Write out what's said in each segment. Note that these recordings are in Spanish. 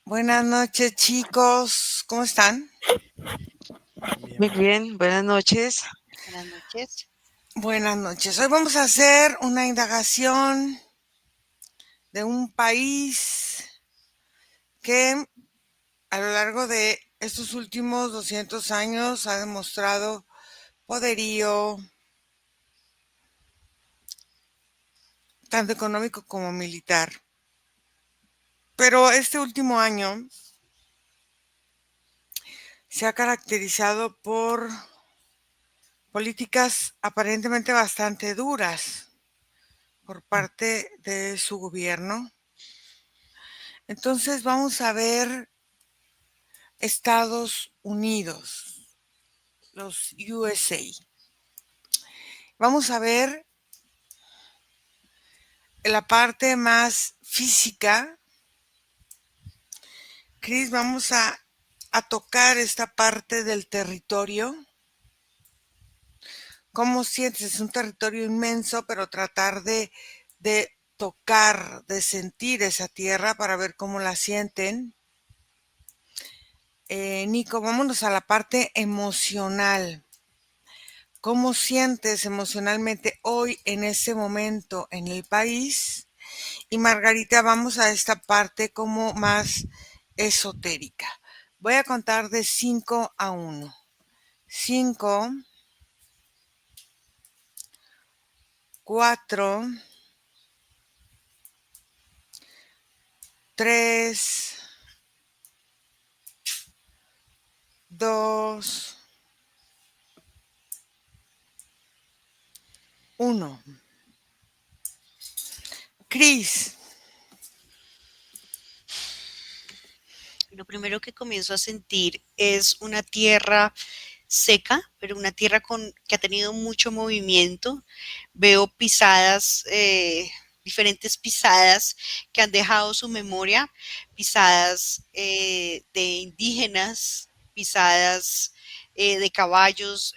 Buenas noches, chicos. ¿Cómo están? Bien, Muy bien. bien, buenas noches. Buenas noches. Buenas noches. Hoy vamos a hacer una indagación de un país que a lo largo de estos últimos 200 años ha demostrado poderío tanto económico como militar. Pero este último año se ha caracterizado por políticas aparentemente bastante duras por parte de su gobierno. Entonces vamos a ver Estados Unidos, los USA. Vamos a ver la parte más física. Chris, vamos a tocar esta parte del territorio. ¿Cómo sientes? Es un territorio inmenso, pero tratar de tocar, de sentir esa tierra para ver cómo la sienten. Nico, vámonos a la parte emocional. ¿Cómo sientes emocionalmente hoy en ese momento en el país? Y Margarita, vamos a esta parte como más esotérica. Voy a contar de 5 a 1. 5, 4, 3, 2, 1. Cris. Lo primero que comienzo a sentir es una tierra seca, pero una tierra que ha tenido mucho movimiento. Veo pisadas, diferentes pisadas que han dejado su memoria, pisadas de indígenas, pisadas de caballos,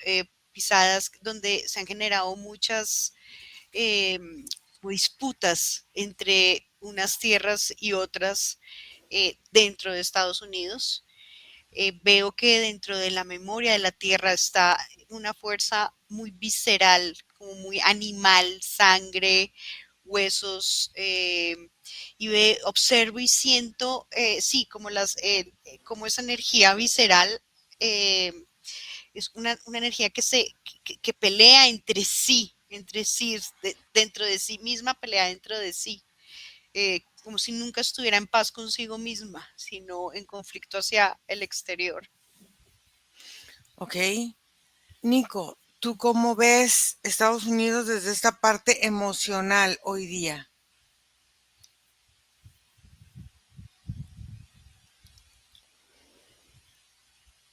pisadas donde se han generado muchas eh, disputas entre unas tierras y otras dentro de Estados Unidos. Veo que dentro de la memoria de la tierra está una fuerza muy visceral, como muy animal, sangre, huesos, observo y siento, sí, como esa energía visceral, eh, es una energía que pelea entre sí, dentro de sí misma, pelea dentro de sí, como si nunca estuviera en paz consigo misma, sino en conflicto hacia el exterior. Ok. Nico, ¿tú cómo ves Estados Unidos desde esta parte emocional hoy día?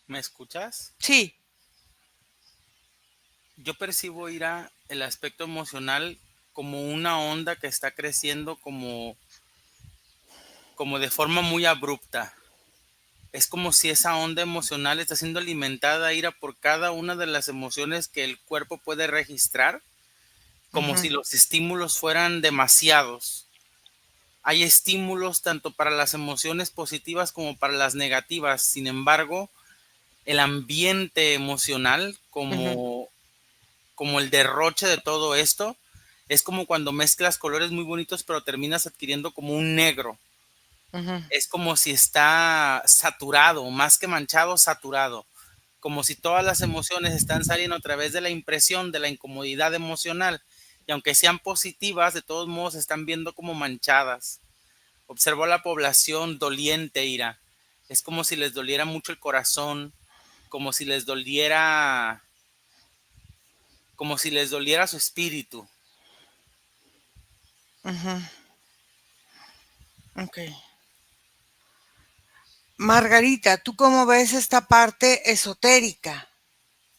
¿Me escuchas? Sí. Yo percibo, Ira, el aspecto emocional como una onda que está creciendo como de forma muy abrupta. Es como si esa onda emocional está siendo alimentada, Ira, por cada una de las emociones que el cuerpo puede registrar, como Ujú, si los estímulos fueran demasiados. Hay estímulos tanto para las emociones positivas como para las negativas. Sin embargo, el ambiente emocional, ujú, como el derroche de todo esto, es como cuando mezclas colores muy bonitos, pero terminas adquiriendo como un negro. ujú. Es como si está saturado, más que manchado, saturado. Como si todas las emociones están saliendo a través de la impresión, de la incomodidad emocional. Y aunque sean positivas, de todos modos se están viendo como manchadas. Observo a la población doliente, Ira. Es como como si les doliera, como si les doliera su espíritu. Ujú. Ok. Margarita, ¿tú cómo ves esta parte esotérica?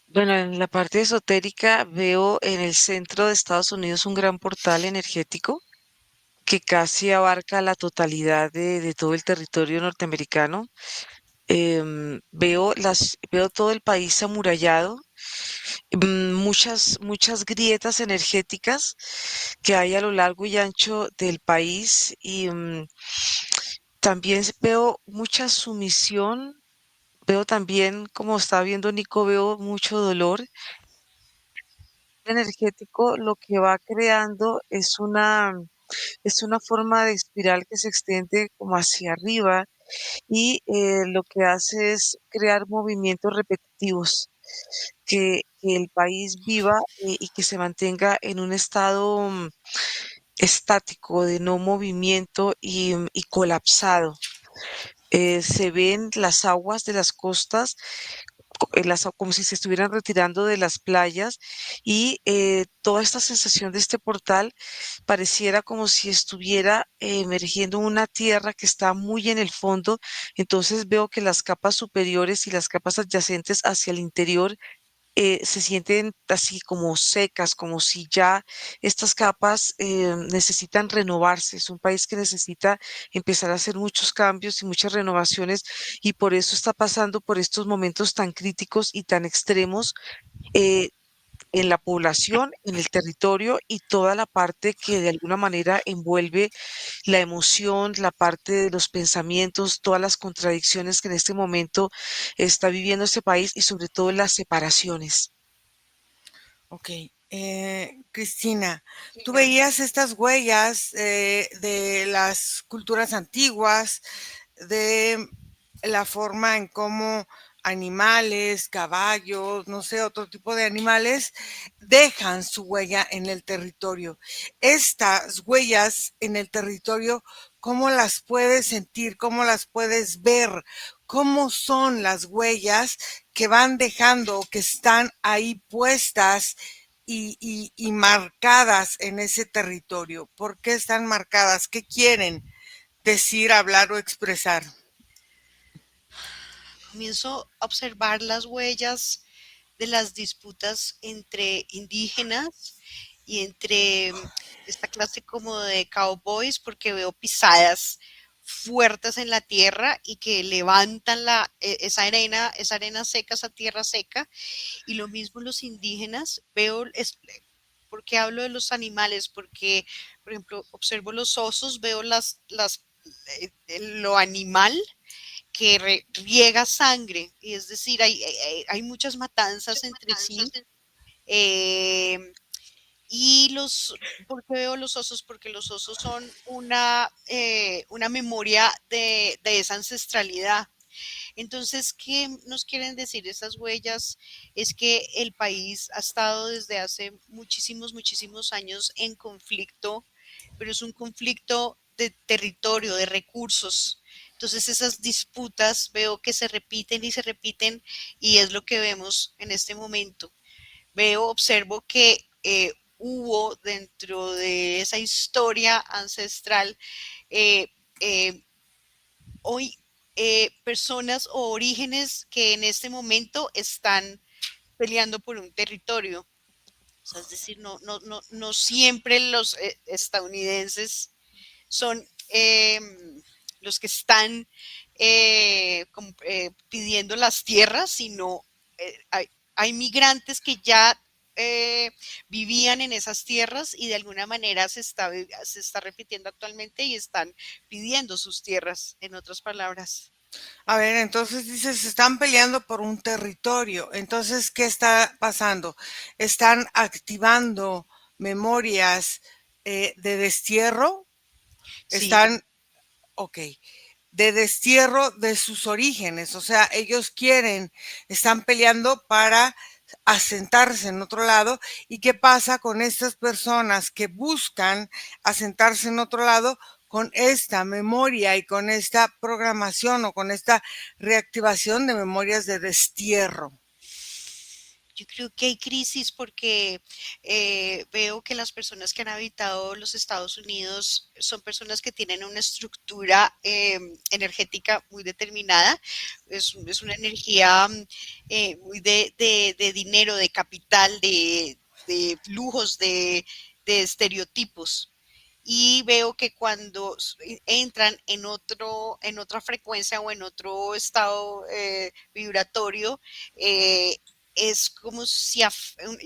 Bueno, en la parte esotérica veo en el centro de Estados Unidos un gran portal energético que casi abarca la totalidad de todo el territorio norteamericano. Veo todo el país amurallado, muchas grietas energéticas que hay a lo largo y ancho del país y También veo mucha sumisión, veo también, como está viendo Nico, veo mucho dolor energético. Lo que va creando es una forma de espiral que se extiende como hacia arriba y lo que hace es crear movimientos repetitivos, que el país viva y que se mantenga en un estado estático, de no movimiento y colapsado. Se ven las aguas de las costas como si se estuvieran retirando de las playas y toda esta sensación de este portal pareciera como si estuviera emergiendo una tierra que está muy en el fondo. Entonces veo que las capas superiores y las capas adyacentes hacia el interior se sienten así como secas, como si ya estas capas necesitan renovarse. Es un país que necesita empezar a hacer muchos cambios y muchas renovaciones y por eso está pasando por estos momentos tan críticos y tan extremos. eh, en la población, en el territorio y toda la parte que de alguna manera envuelve la emoción, la parte de los pensamientos, todas las contradicciones que en este momento está viviendo este país y sobre todo las separaciones. Ok. Cristina, tú veías estas huellas de las culturas antiguas, de la forma en cómo animales, caballos, no sé, otro tipo de animales dejan su huella en el territorio. Estas huellas en el territorio, ¿cómo las puedes sentir? ¿Cómo las puedes ver? ¿Cómo son las huellas que van dejando, que están ahí puestas y marcadas en ese territorio? ¿Por qué están marcadas? ¿Qué quieren decir, hablar o expresar? Comienzo a observar las huellas de las disputas entre indígenas y entre esta clase como de cowboys, porque veo pisadas fuertes en la tierra y que levantan esa arena seca, esa tierra seca, y lo mismo los indígenas, ¿por qué hablo de los animales? Porque, por ejemplo, observo los osos, veo lo animal que riega sangre, y es decir, hay muchas matanzas entre sí. eh, ¿Por qué veo los osos? Porque los osos son una memoria de esa ancestralidad. Entonces, ¿qué nos quieren decir esas huellas? Es que el país ha estado desde hace muchísimos, muchísimos años en conflicto, pero es un conflicto de territorio, de recursos. Entonces, esas disputas veo que se repiten y se repiten y es lo que vemos en este momento. Observo que hubo dentro de esa historia ancestral eh, eh, hoy personas o orígenes que en este momento están peleando por un territorio. O sea, es decir, no siempre los estadounidenses son los que están pidiendo las tierras, sino hay migrantes que ya vivían en esas tierras y de alguna manera se está repitiendo actualmente y están pidiendo sus tierras, en otras palabras. A ver, entonces dices, están peleando por un territorio. Entonces, ¿qué está pasando? Están activando memorias de destierro. Sí, Están, ok, de destierro de sus orígenes. O sea, ellos quieren, están peleando para asentarse en otro lado. ¿Y qué pasa con estas personas que buscan asentarse en otro lado con esta memoria y con esta programación o con esta reactivación de memorias de destierro? yo creo que hay crisis porque veo que las personas que han habitado los Estados Unidos son personas que tienen una estructura energética muy determinada. Es una energía muy de dinero, de capital, de lujos, de estereotipos. Y veo que cuando entran en otra frecuencia o en otro estado vibratorio, eh, es como si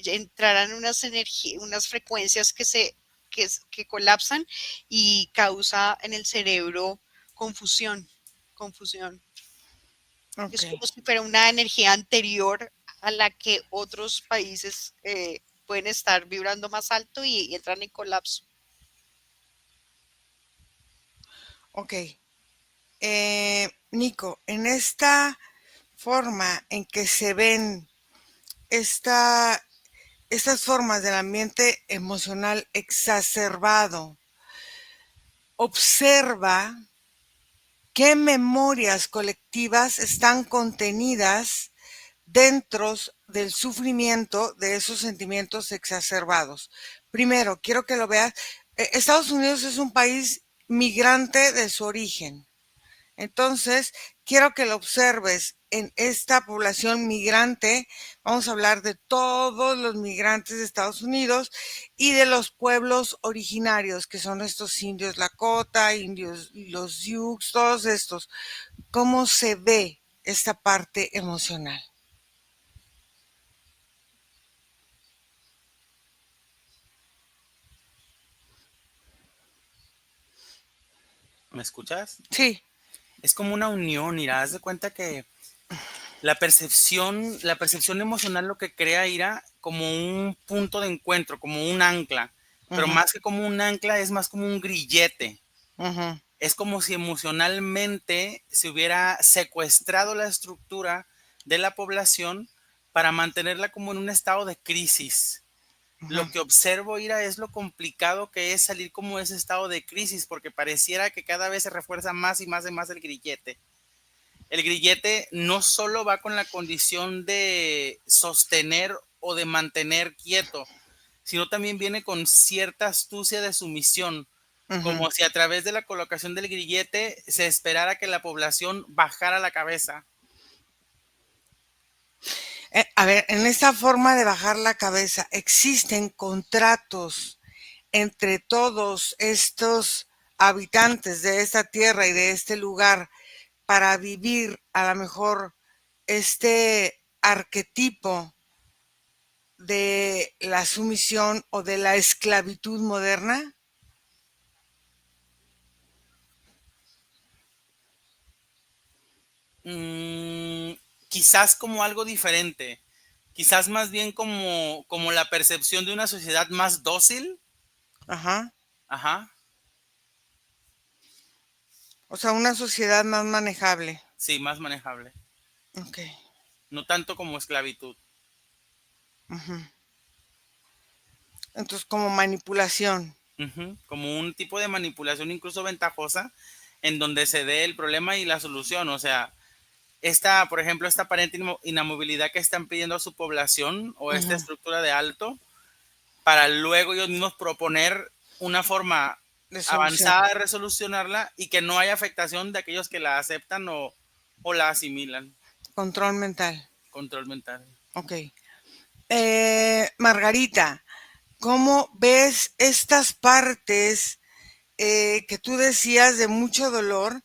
entraran unas frecuencias que colapsan y causa en el cerebro confusión, confusión. Ok, Es como si fuera una energía anterior a la que otros países pueden estar vibrando más alto y entran en colapso. ok. Nico, en esta forma en que se ven esta, estas formas del ambiente emocional exacerbado, observa qué memorias colectivas están contenidas dentro del sufrimiento de esos sentimientos exacerbados. Primero, quiero que lo veas. Estados Unidos es un país migrante de su origen. Entonces, quiero que lo observes en esta población migrante. Vamos a hablar de todos los migrantes de Estados Unidos y de los pueblos originarios, que son estos indios Lakota, indios, los Sioux, todos estos. ¿Cómo se ve esta parte emocional? ¿Me escuchas? Sí. Es como una unión, Ira. Haz de cuenta que la percepción emocional lo que crea Ira como un punto de encuentro, como un ancla, pero Ujú, más que como un ancla es más como un grillete. ujú, Es como si emocionalmente se hubiera secuestrado la estructura de la población para mantenerla como en un estado de crisis. ujú. Lo que observo, Ira, es lo complicado que es salir como de ese estado de crisis, porque pareciera que cada vez se refuerza más y más y más el grillete. El grillete no solo va con la condición de sostener o de mantener quieto, sino también viene con cierta astucia de sumisión, Ujú. como si a través de la colocación del grillete se esperara que la población bajara la cabeza. A ver, en esta forma de bajar la cabeza, ¿existen contratos entre todos estos habitantes de esta tierra y de este lugar para vivir a lo mejor este arquetipo de la sumisión o de la esclavitud moderna? Mm, quizás como algo diferente, quizás más bien como la percepción de una sociedad más dócil. Ajá. Ajá, O sea, una sociedad más manejable. sí, más manejable. Ok. No tanto como esclavitud. Ujú. Entonces, como manipulación. Ujú, como un tipo de manipulación incluso ventajosa en donde se dé el problema y la solución. O sea, por ejemplo, esta aparente inamovilidad que están pidiendo a su población o esta Ujú. estructura de alto para luego ellos mismos proponer una forma De solución. avanzada de resolucionarla y que no haya afectación de aquellos que la aceptan o la asimilan. Control mental. Control mental. Ok. Margarita, ¿cómo ves estas partes que tú decías de mucho dolor,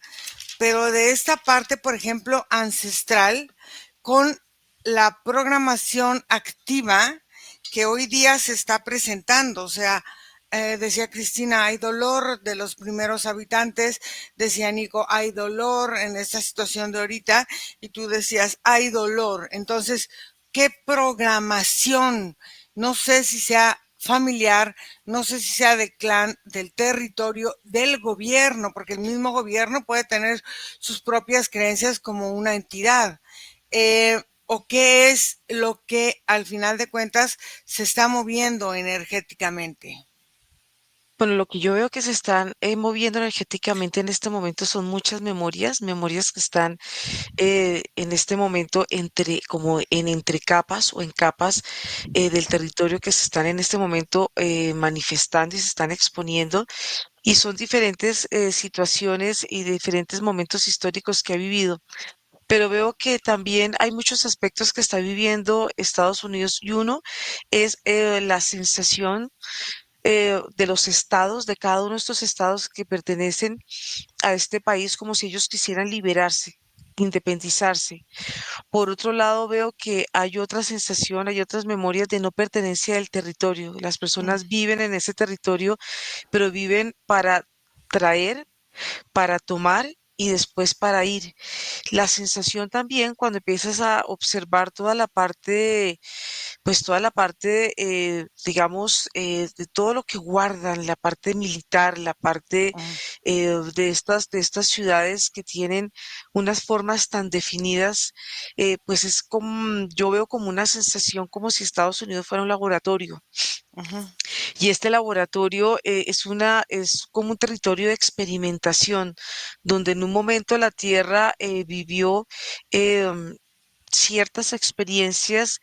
pero de esta parte, por ejemplo, ancestral, con la programación activa que hoy día se está presentando? O sea, decía Cristina, hay dolor de los primeros habitantes, decía Nico, hay dolor en esta situación de ahorita, y tú decías, hay dolor. Entonces, ¿qué programación? No sé si sea familiar, no sé si sea de clan, del territorio, del gobierno, porque el mismo gobierno puede tener sus propias creencias como una entidad. ¿O qué es lo que al final de cuentas se está moviendo energéticamente? Bueno, lo que yo veo que se están moviendo energéticamente en este momento son muchas memorias, memorias que están en este momento entre, como en entre capas o en capas del territorio que se están en este momento manifestando y se están exponiendo. Y son diferentes situaciones y diferentes momentos históricos que ha vivido. Pero veo que también hay muchos aspectos que está viviendo Estados Unidos y uno es la sensación de los estados, de cada uno de estos estados que pertenecen a este país, como si ellos quisieran liberarse, independizarse. Por otro lado, veo que hay otra sensación, hay otras memorias de no pertenencia del territorio. Las Mm, personas viven en ese territorio, pero viven para traer, para tomar y después para ir. La sensación también cuando empiezas a observar toda la parte, pues toda la parte, digamos, de todo lo que guardan, la parte militar, la parte Mm, de estas ciudades que tienen unas formas tan definidas, pues es como, yo veo como una sensación como si Estados Unidos fuera un laboratorio. ujú. Y este laboratorio es como un territorio de experimentación, donde en un momento la Tierra vivió em, ciertas experiencias,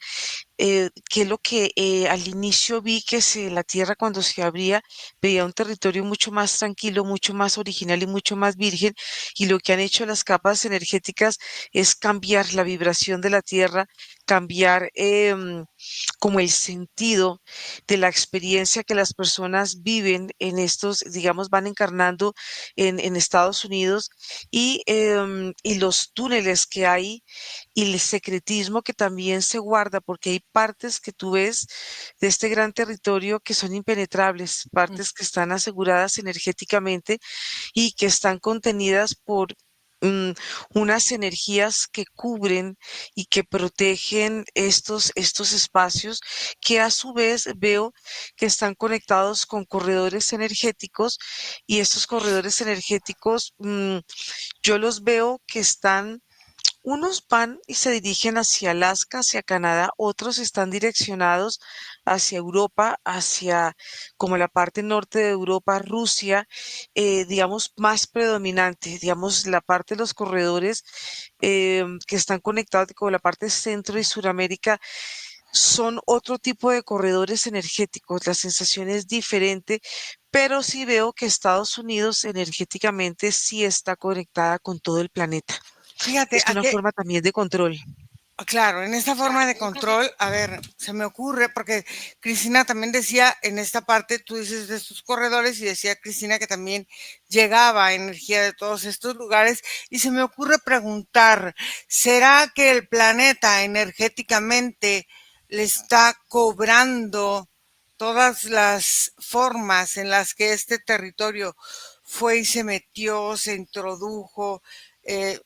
que es lo que al inicio vi que la Tierra cuando se abría veía un territorio mucho más tranquilo, mucho más original y mucho más virgen, y lo que han hecho las capas energéticas es cambiar la vibración de la Tierra, cambiar como el sentido de la experiencia que las personas viven en estos, digamos, van encarnando en Estados Unidos y los túneles que hay y el secretismo que también se guarda, porque hay partes que tú ves de este gran territorio que son impenetrables, Mm. partes que están aseguradas energéticamente y que están contenidas por mm, unas energías que cubren y que protegen estos espacios que a su vez veo que están conectados con corredores energéticos y estos corredores energéticos yo los veo que están unos van y se dirigen hacia Alaska, hacia Canadá, otros están direccionados hacia Europa, hacia como la parte norte de Europa, Rusia, digamos, más predominante, digamos, la parte de los corredores que están conectados con la parte centro y Suramérica son otro tipo de corredores energéticos. La sensación es diferente, pero sí veo que Estados Unidos energéticamente sí está conectada con todo el planeta. Fíjate, Es una forma también de control. claro, en esta forma de control, a ver, se me ocurre, porque Cristina también decía en esta parte, tú dices de estos corredores y decía Cristina que también llegaba energía de todos estos lugares y se me ocurre preguntar, ¿será que el planeta energéticamente le está cobrando todas las formas en las que este territorio fue y se metió, se introdujo? eh,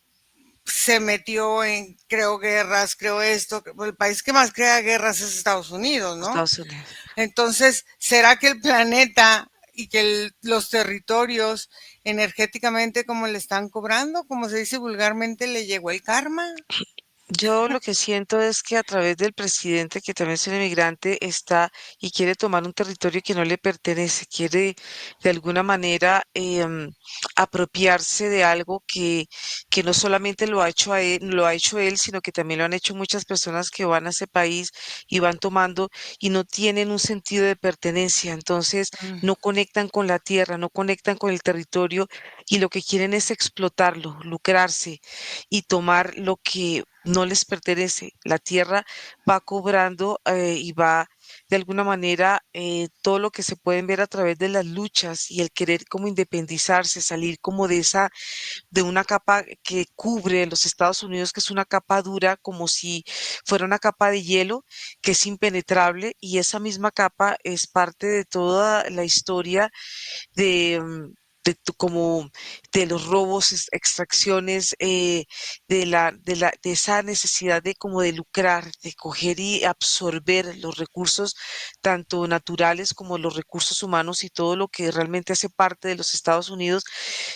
Se metió en, creo, guerras, creo esto, el país que más crea guerras es Estados Unidos, ¿no? Estados Unidos. Entonces, ¿será que el planeta y que los territorios energéticamente como le están cobrando, como se dice vulgarmente, le llegó el karma? Yo lo que siento es que a través del presidente, que también es un emigrante, está y quiere tomar un territorio que no le pertenece, quiere de alguna manera apropiarse de algo que no solamente lo ha hecho lo ha hecho él, sino que también lo han hecho muchas personas que van a ese país y van tomando y no tienen un sentido de pertenencia. Entonces Mm. no conectan con la tierra, no conectan con el territorio y lo que quieren es explotarlo, lucrarse y tomar lo que no les pertenece. La tierra va cobrando y va de alguna manera todo lo que se pueden ver a través de las luchas y el querer como independizarse, salir como de esa, de una capa que cubre los Estados Unidos, que es una capa dura, como si fuera una capa de hielo que es impenetrable y esa misma capa es parte de toda la historia de, como de los robos, extracciones, de esa necesidad de como de lucrar, de coger y absorber los recursos, tanto naturales como los recursos humanos y todo lo que realmente hace parte de los Estados Unidos.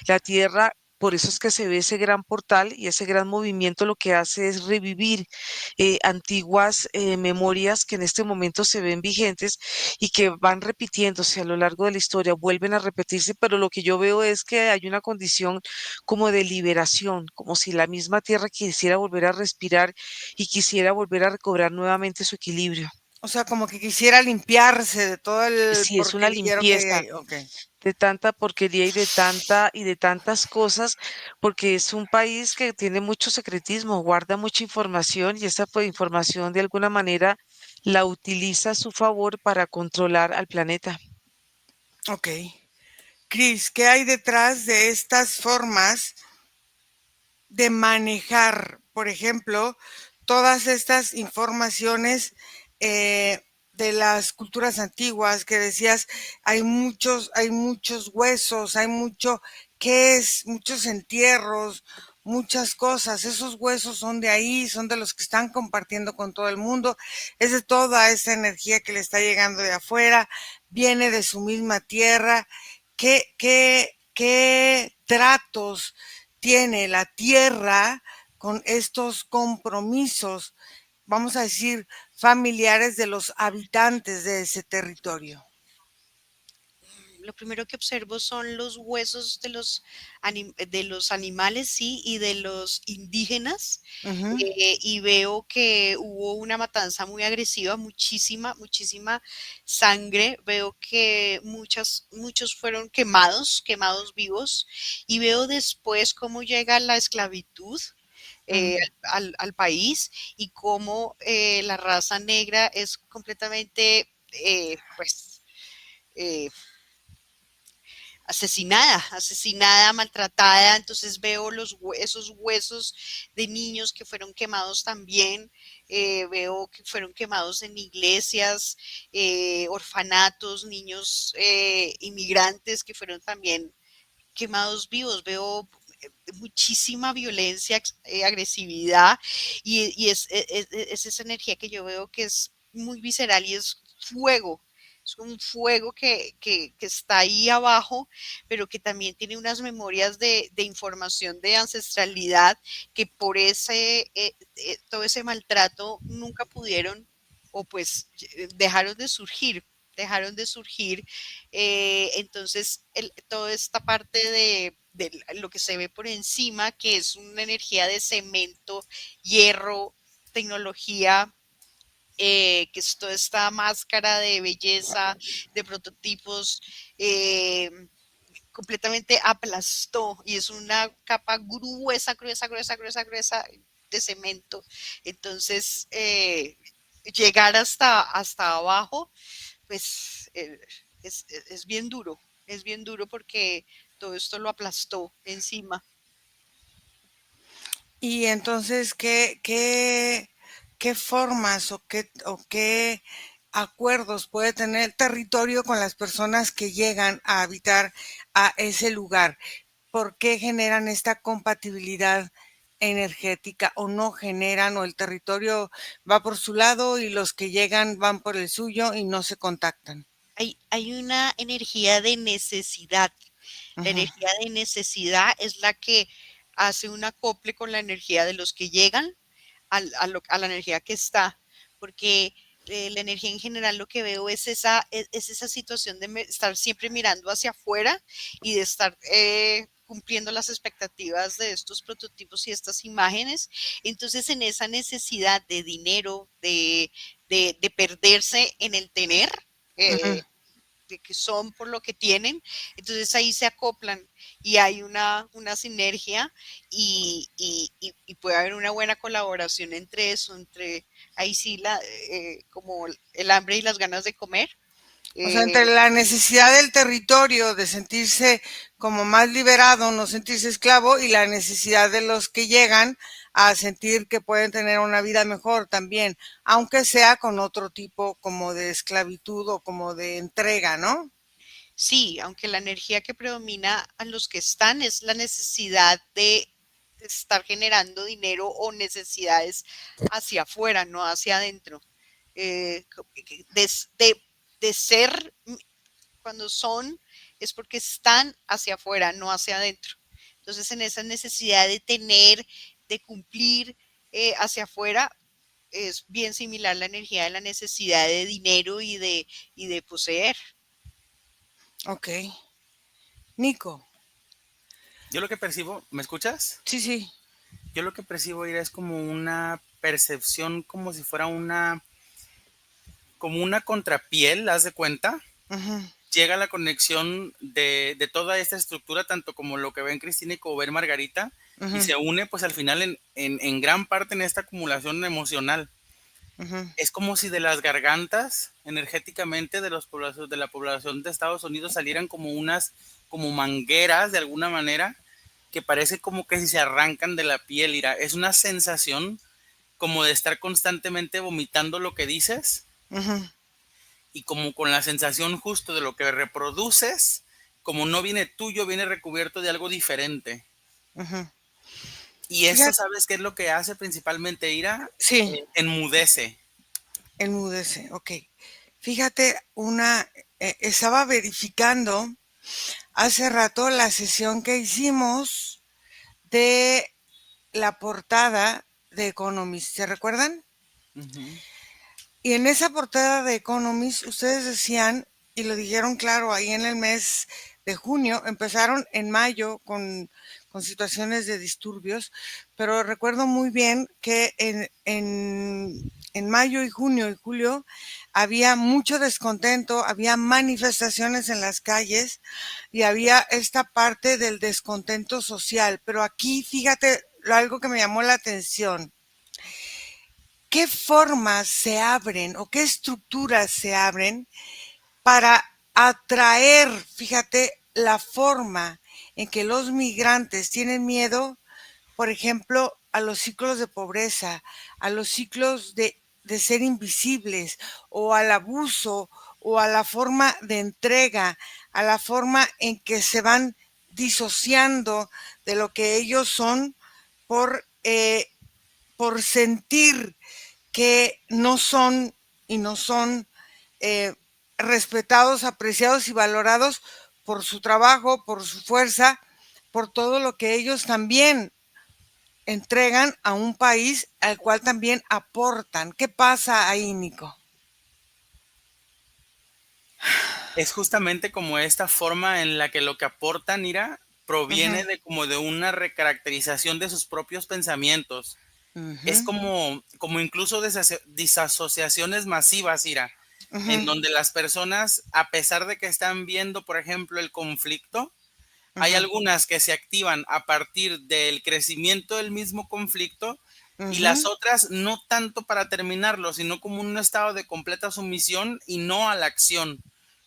La tierra, por eso es que se ve ese gran portal y ese gran movimiento lo que hace es revivir antiguas memorias que en este momento se ven vigentes y que van repitiéndose a lo largo de la historia, vuelven a repetirse, pero lo que yo veo es que hay una condición como de liberación, como si la misma tierra quisiera volver a respirar y quisiera volver a recobrar nuevamente su equilibrio. O sea, como que quisiera limpiarse de todo el Si es una porqueriero que hay limpieza ahí. Ok. de tanta porquería y de tantas cosas, porque es un país que tiene mucho secretismo, guarda mucha información y esa pues, información de alguna manera la utiliza a su favor para controlar al planeta. Ok. Cris, ¿qué hay detrás de estas formas de manejar, por ejemplo, todas estas informaciones de las culturas antiguas que decías, hay muchos huesos, hay mucho ¿qué es? Muchos entierros, muchas cosas. Esos huesos son de ahí, son de los que están compartiendo con todo el mundo. Es de toda esa energía que le está llegando de afuera, viene de su misma tierra. ¿Qué tratos tiene la tierra con estos compromisos, vamos a decir, familiares de los habitantes de ese territorio? Lo primero que observo son los huesos de los animales, sí, y de los indígenas, Ujú, y veo que hubo una matanza muy agresiva, muchísima, muchísima sangre. Veo que muchos fueron quemados, quemados vivos, y veo después cómo llega la esclavitud eh, ujú. al país y cómo la raza negra es completamente, pues, eh, asesinada, maltratada. Entonces veo esos huesos de niños que fueron quemados también. Veo que fueron quemados en iglesias, orfanatos, niños inmigrantes que fueron también quemados vivos. Veo muchísima violencia, agresividad, y es esa energía que yo veo que es muy visceral y es fuego. Es un fuego que está ahí abajo, pero que también tiene unas memorias de información de ancestralidad que por todo ese maltrato nunca pudieron, o pues dejaron de surgir, dejaron de surgir. Entonces, toda esta parte de lo que se ve por encima, que es una energía de cemento, hierro, tecnología, que es toda esta máscara de belleza, de prototipos, eh, completamente aplastó, y es una capa gruesa, gruesa, gruesa, gruesa, gruesa de cemento. Entonces, llegar hasta abajo, pues es bien duro porque todo esto lo aplastó encima. Y entonces, ¿qué formas o qué acuerdos puede tener el territorio con las personas que llegan a habitar a ese lugar? ¿Por qué generan esta compatibilidad energética o no generan, o el territorio va por su lado y los que llegan van por el suyo y no se contactan? Hay una energía de necesidad. La Ujú, energía de necesidad es la que hace un acople con la energía de los que llegan a la energía que está, porque la energía en general lo que veo es esa situación de estar siempre mirando hacia afuera y de estar cumpliendo las expectativas de estos prototipos y estas imágenes. Entonces, en esa necesidad de dinero, de perderse en el tener, ujú. eh, de que son por lo que tienen, entonces ahí se acoplan y hay una sinergia, y puede haber una buena colaboración entre eso, entre ahí sí como el hambre y las ganas de comer. O sea, entre eh, la necesidad del territorio de sentirse como más liberado, no sentirse esclavo, y la necesidad de los que llegan a sentir que pueden tener una vida mejor también, aunque sea con otro tipo como de esclavitud o como de entrega, ¿no? sí, aunque la energía que predomina a los que están es la necesidad de estar generando dinero o necesidades hacia afuera, no hacia adentro. De ser, cuando son, es porque están hacia afuera, no hacia adentro. Entonces, en esa necesidad de tener, de cumplir hacia afuera, es bien similar la energía de la necesidad de dinero y de poseer. Ok. Nico. Yo lo que percibo, ¿me escuchas? Sí, sí. Yo lo que percibo, Ira, es como una percepción, como si fuera como una contrapiel, haz de cuenta. Ujú, Llega la conexión de toda esta estructura, tanto como lo que ven Cristina y como ven Margarita, y ujú, se une pues al final en gran parte en esta acumulación emocional. ujú, Es como si de las gargantas energéticamente de la población de Estados Unidos salieran como como mangueras de alguna manera, que parece como que si se arrancan de la piel, Ira. Es una sensación como de estar constantemente vomitando lo que dices ujú. y como con la sensación justo de lo que reproduces, como no viene tuyo, viene recubierto de algo diferente. Ujú. Y eso, Fíjate, ¿sabes qué es lo que hace principalmente, Ira? sí, Enmudece. enmudece, ok. Fíjate, estaba verificando hace rato la sesión que hicimos de la portada de Economist, ¿se recuerdan? Ujú. Y en esa portada de Economist, ustedes decían, y lo dijeron claro, ahí en el mes de junio, empezaron en mayo con situaciones de disturbios, pero recuerdo muy bien que en mayo y junio y julio había mucho descontento, había manifestaciones en las calles y había esta parte del descontento social. Pero aquí, fíjate, algo que me llamó la atención. ¿Qué formas se abren o qué estructuras se abren para atraer, fíjate, la forma en que los migrantes tienen miedo, por ejemplo, a los ciclos de pobreza, a los ciclos de ser invisibles o al abuso o a la forma de entrega, a la forma en que se van disociando de lo que ellos son por, eh, por sentir que no son y no son eh, respetados, apreciados y valorados por su trabajo, por su fuerza, por todo lo que ellos también entregan a un país al cual también aportan. ¿Qué pasa ahí, Nico? Es justamente como esta forma en la que lo que aportan, Ira, proviene Ujú, de como de una recaracterización de sus propios pensamientos. Es ujú, como incluso disasociaciones masivas, Ira, en ujú, donde las personas, a pesar de que están viendo, por ejemplo, el conflicto, hay ujú, algunas que se activan a partir del crecimiento del mismo conflicto y las ujú, otras no tanto para terminarlo, sino como un estado de completa sumisión y no a la acción.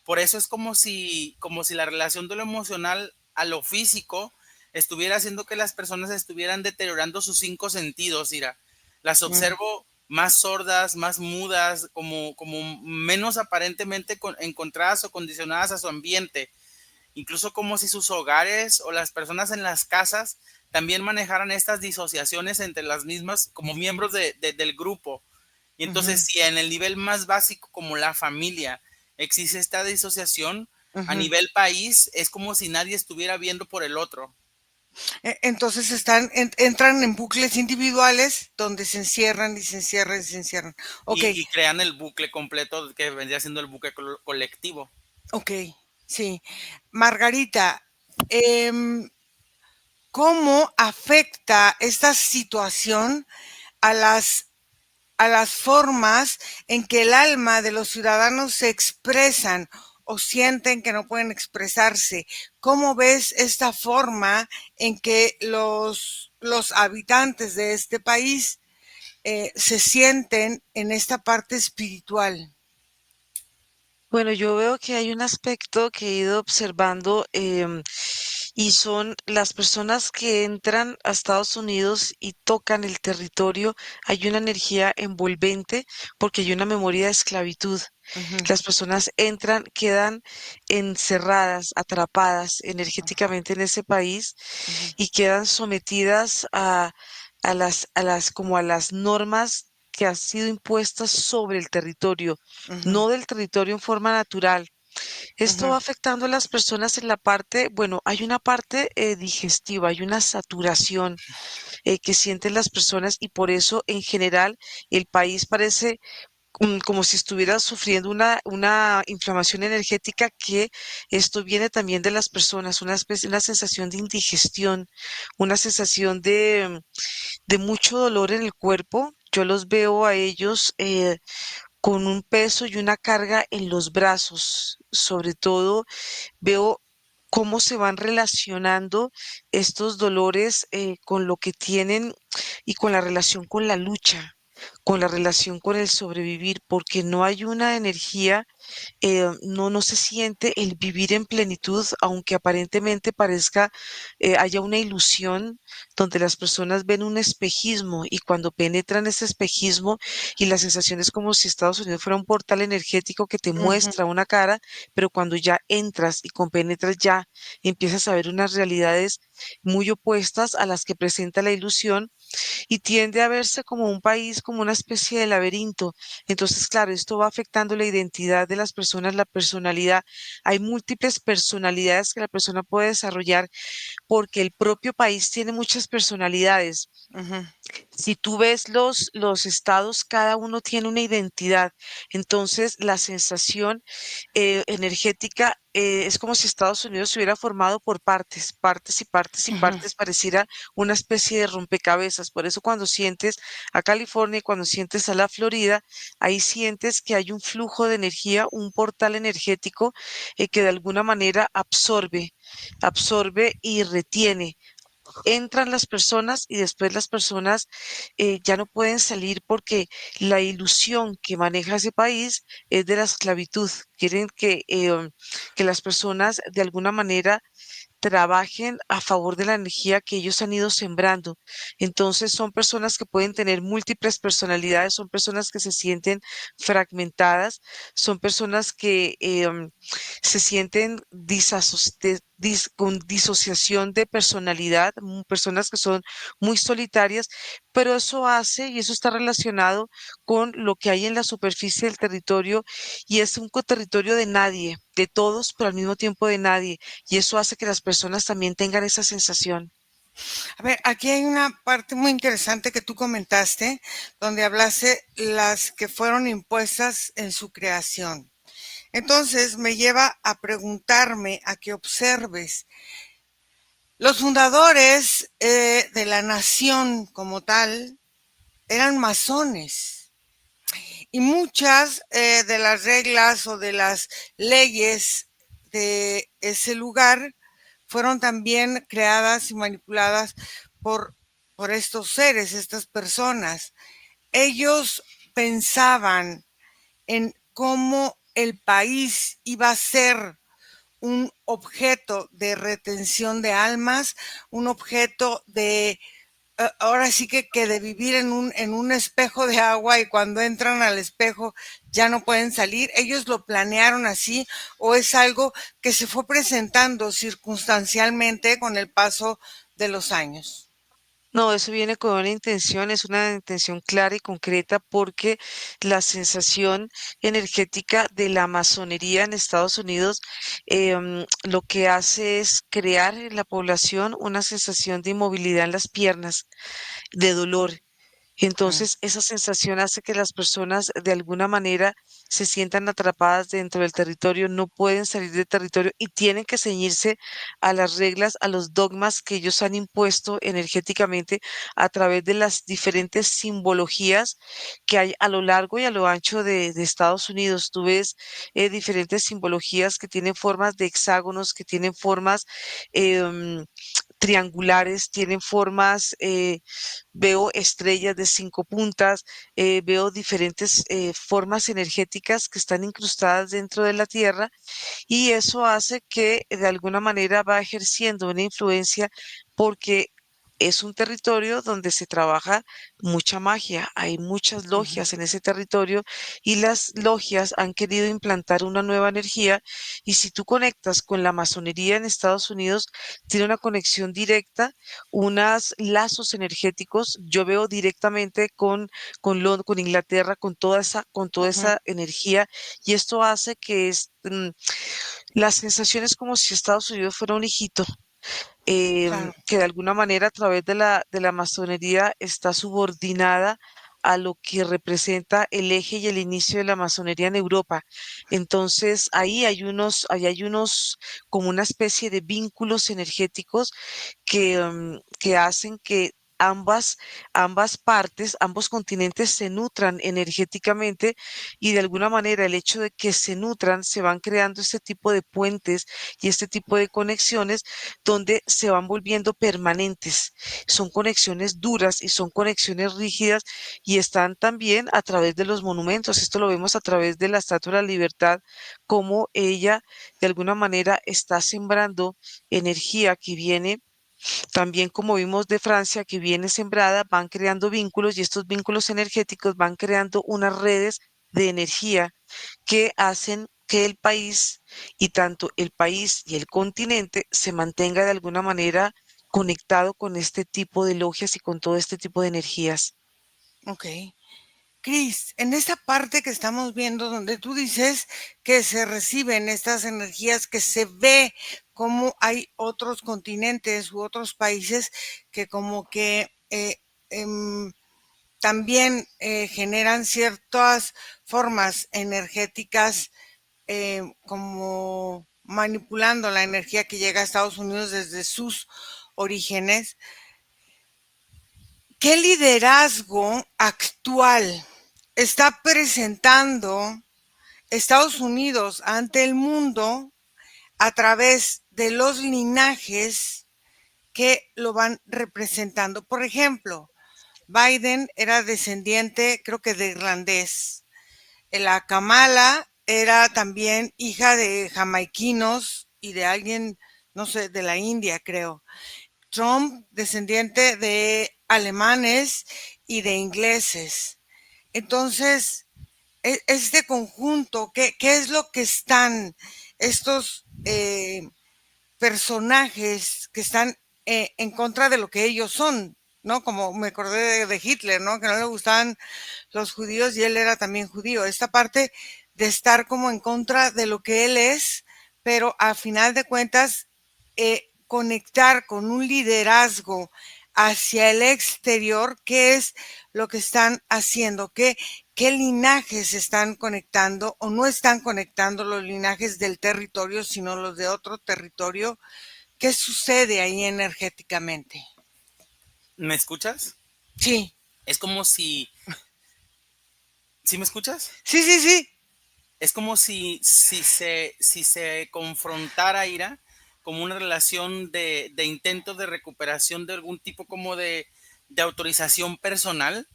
Por eso es como si la relación de lo emocional a lo físico estuviera haciendo que las personas estuvieran deteriorando sus cinco sentidos, Ira. Las ujú, observo más sordas, más mudas, como menos aparentemente encontradas o condicionadas a su ambiente, incluso como si sus hogares o las personas en las casas también manejaran estas disociaciones entre las mismas como miembros del grupo. Y entonces, ujú, si en el nivel más básico como la familia existe esta disociación, a ujú. nivel país es como si nadie estuviera viendo por el otro Entonces entran en bucles individuales donde se encierran y se encierran y se encierran. Ok, y crean el bucle completo que vendría siendo el bucle colectivo. ok, sí. Margarita, em, ¿cómo afecta esta situación a a las formas en que el alma de los ciudadanos se expresan o sienten que no pueden expresarse? ¿Cómo ves esta forma en que los habitantes de este país se sienten en esta parte espiritual? Bueno, yo veo que hay un aspecto que he ido observando y son las personas que entran a Estados Unidos y tocan el territorio. Hay una energía envolvente porque hay una memoria de esclavitud. Ujú, Las personas entran, quedan encerradas, atrapadas energéticamente en ese país ujú, y quedan sometidas como a las normas que han sido impuestas sobre el territorio, ujú, no del territorio en forma natural. Esto ujú, va afectando a las personas en la parte, bueno, hay una parte digestiva, hay una saturación que sienten las personas y por eso en general el país parece como si estuviera sufriendo una inflamación energética que esto viene también de las personas, una especie, una sensación de indigestión, una sensación de mucho dolor en el cuerpo. Yo los veo a ellos con un peso y una carga en los brazos. Sobre todo veo cómo se van relacionando estos dolores con lo que tienen y con la relación con la lucha. con la relación con el sobrevivir, porque no hay una energía, no se siente el vivir en plenitud, aunque aparentemente parezca, haya una ilusión donde las personas ven un espejismo y cuando penetran ese espejismo y la sensación es como si Estados Unidos fuera un portal energético que te Ujú, muestra una cara, pero cuando ya entras y compenetras ya empiezas a ver unas realidades muy opuestas a las que presenta la ilusión y tiende a verse como un país, como una especie de laberinto. Entonces, claro, esto va afectando la identidad de las personas, la personalidad. Hay múltiples personalidades que la persona puede desarrollar porque el propio país tiene muchas personalidades. ujú. Si tú ves los estados, cada uno tiene una identidad. Entonces, la sensación energética es como si Estados Unidos se hubiera formado por partes, partes y partes y Ujú. partes, pareciera una especie de rompecabezas. Por eso cuando sientes a California y cuando sientes a la Florida, ahí sientes que hay un flujo de energía, un portal energético que de alguna manera absorbe y retiene. Entran las personas y después las personas ya no pueden salir porque la ilusión que maneja ese país es de la esclavitud. Quieren que las personas de alguna manera trabajen a favor de la energía que ellos han ido sembrando. Entonces son personas que pueden tener múltiples personalidades, son personas que se sienten fragmentadas, son personas que se sienten con disociación de personalidad, personas que son muy solitarias, pero eso hace y eso está relacionado con lo que hay en la superficie del territorio y es un territorio de nadie, de todos, pero al mismo tiempo de nadie. Y eso hace que las personas también tengan esa sensación. A ver, aquí hay una parte muy interesante que tú comentaste, donde hablaste las que fueron impuestas en su creación. Entonces me lleva a preguntarme, a que observes. Los fundadores de la nación como tal eran masones y muchas de las reglas o de las leyes de ese lugar fueron también creadas y manipuladas por, por estos seres, estas personas. Ellos pensaban en cómo el país iba a ser un objeto de retención de almas, un objeto de, ahora sí que de vivir en un espejo de agua y cuando entran al espejo ya no pueden salir. ¿Ellos lo planearon así o es algo que se fue presentando circunstancialmente con el paso de los años? No, eso viene con una intención, es una intención clara y concreta porque la sensación energética de la masonería en Estados Unidos lo que hace es crear en la población una sensación de inmovilidad en las piernas, de dolor. Mm, Entonces, esa sensación hace que las personas de alguna manera se sientan atrapadas dentro del territorio, no pueden salir del territorio y tienen que ceñirse a las reglas, a los dogmas que ellos han impuesto energéticamente a través de las diferentes simbologías que hay a lo largo y a lo ancho de Estados Unidos. Tú ves diferentes simbologías que tienen formas de hexágonos, que tienen formas em, triangulares, tienen formas veo estrellas de 5 puntas, veo diferentes formas energéticas que están incrustadas dentro de la Tierra y eso hace que de alguna manera va ejerciendo una influencia porque es un territorio donde se trabaja mucha magia, hay muchas ujú, logias en ese territorio y las logias han querido implantar una nueva energía y si tú conectas con la masonería en Estados Unidos, tiene una conexión directa, unos lazos energéticos, yo veo directamente con Inglaterra, con toda ujú, esa energía y esto hace que la sensación es como si Estados Unidos fuera un hijito, claro. que de alguna manera a través de la masonería está subordinada a lo que representa el eje y el inicio de la masonería en Europa. Entonces, ahí hay unos como una especie de vínculos energéticos que hacen que ambas, ambas partes, ambos continentes se nutran energéticamente y de alguna manera el hecho de que se nutran, se van creando este tipo de puentes y este tipo de conexiones donde se van volviendo permanentes. Son conexiones duras y son conexiones rígidas y están también a través de los monumentos. Esto lo vemos a través de la Estatua de la Libertad, como ella de alguna manera está sembrando energía que viene también, como vimos de Francia, que viene sembrada, van creando vínculos y estos vínculos energéticos van creando unas redes de energía que hacen que el país y tanto el país y el continente se mantenga de alguna manera conectado con este tipo de logias y con todo este tipo de energías. Ok. Cris, en esta parte que estamos viendo, donde tú dices que se reciben estas energías, que se ve cómo hay otros continentes u otros países que como que también generan ciertas formas energéticas, como manipulando la energía que llega a Estados Unidos desde sus orígenes. ¿Qué liderazgo actual está presentando Estados Unidos ante el mundo a través de los linajes que lo van representando? Por ejemplo, Biden era descendiente, creo que de irlandés. La Kamala era también hija de jamaiquinos y de alguien, no sé, de la India, creo. Trump, descendiente de alemanes y de ingleses. Entonces, este conjunto, ¿qué es lo que están estos personajes que están en contra de lo que ellos son? ¿No? Como me acordé de Hitler, ¿no? Que no le gustaban los judíos y él era también judío. Esta parte de estar como en contra de lo que él es, pero a final de cuentas conectar con un liderazgo hacia el exterior, ¿qué es lo que están haciendo? ¿Qué linajes están conectando o no están conectando los linajes del territorio, sino los de otro territorio? ¿Qué sucede ahí energéticamente? ¿Me escuchas? Sí, Es como si, ¿sí me escuchas? sí, sí, sí. Es como si se confrontara, Ira, como una relación de intento de recuperación de algún tipo como de autorización personal,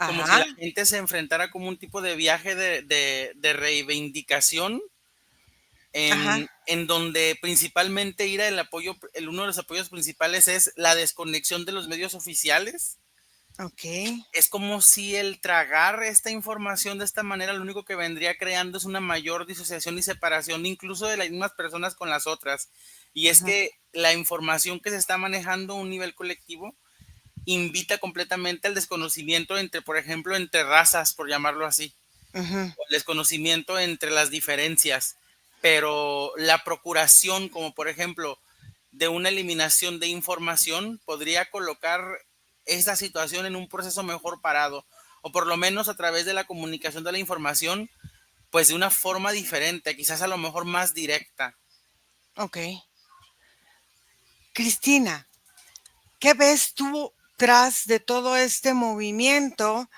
como si Ajá, la gente se enfrentara como un tipo de viaje de reivindicación ajá, en donde principalmente, Ira, uno de los apoyos principales es la desconexión de los medios oficiales. ok. Es como si el tragar esta información de esta manera lo único que vendría creando es una mayor disociación y separación incluso de las mismas personas con las otras. Y es Ajá, que la información que se está manejando a un nivel colectivo invita completamente al desconocimiento entre, por ejemplo, entre razas, por llamarlo así, ajá, o el desconocimiento entre las diferencias. Pero la procuración, como por ejemplo, de una eliminación de información podría colocar esta situación en un proceso mejor parado, o por lo menos a través de la comunicación de la información, pues de una forma diferente, quizás a lo mejor más directa. ok. Cristina, ¿qué ves tú tras de todo este movimiento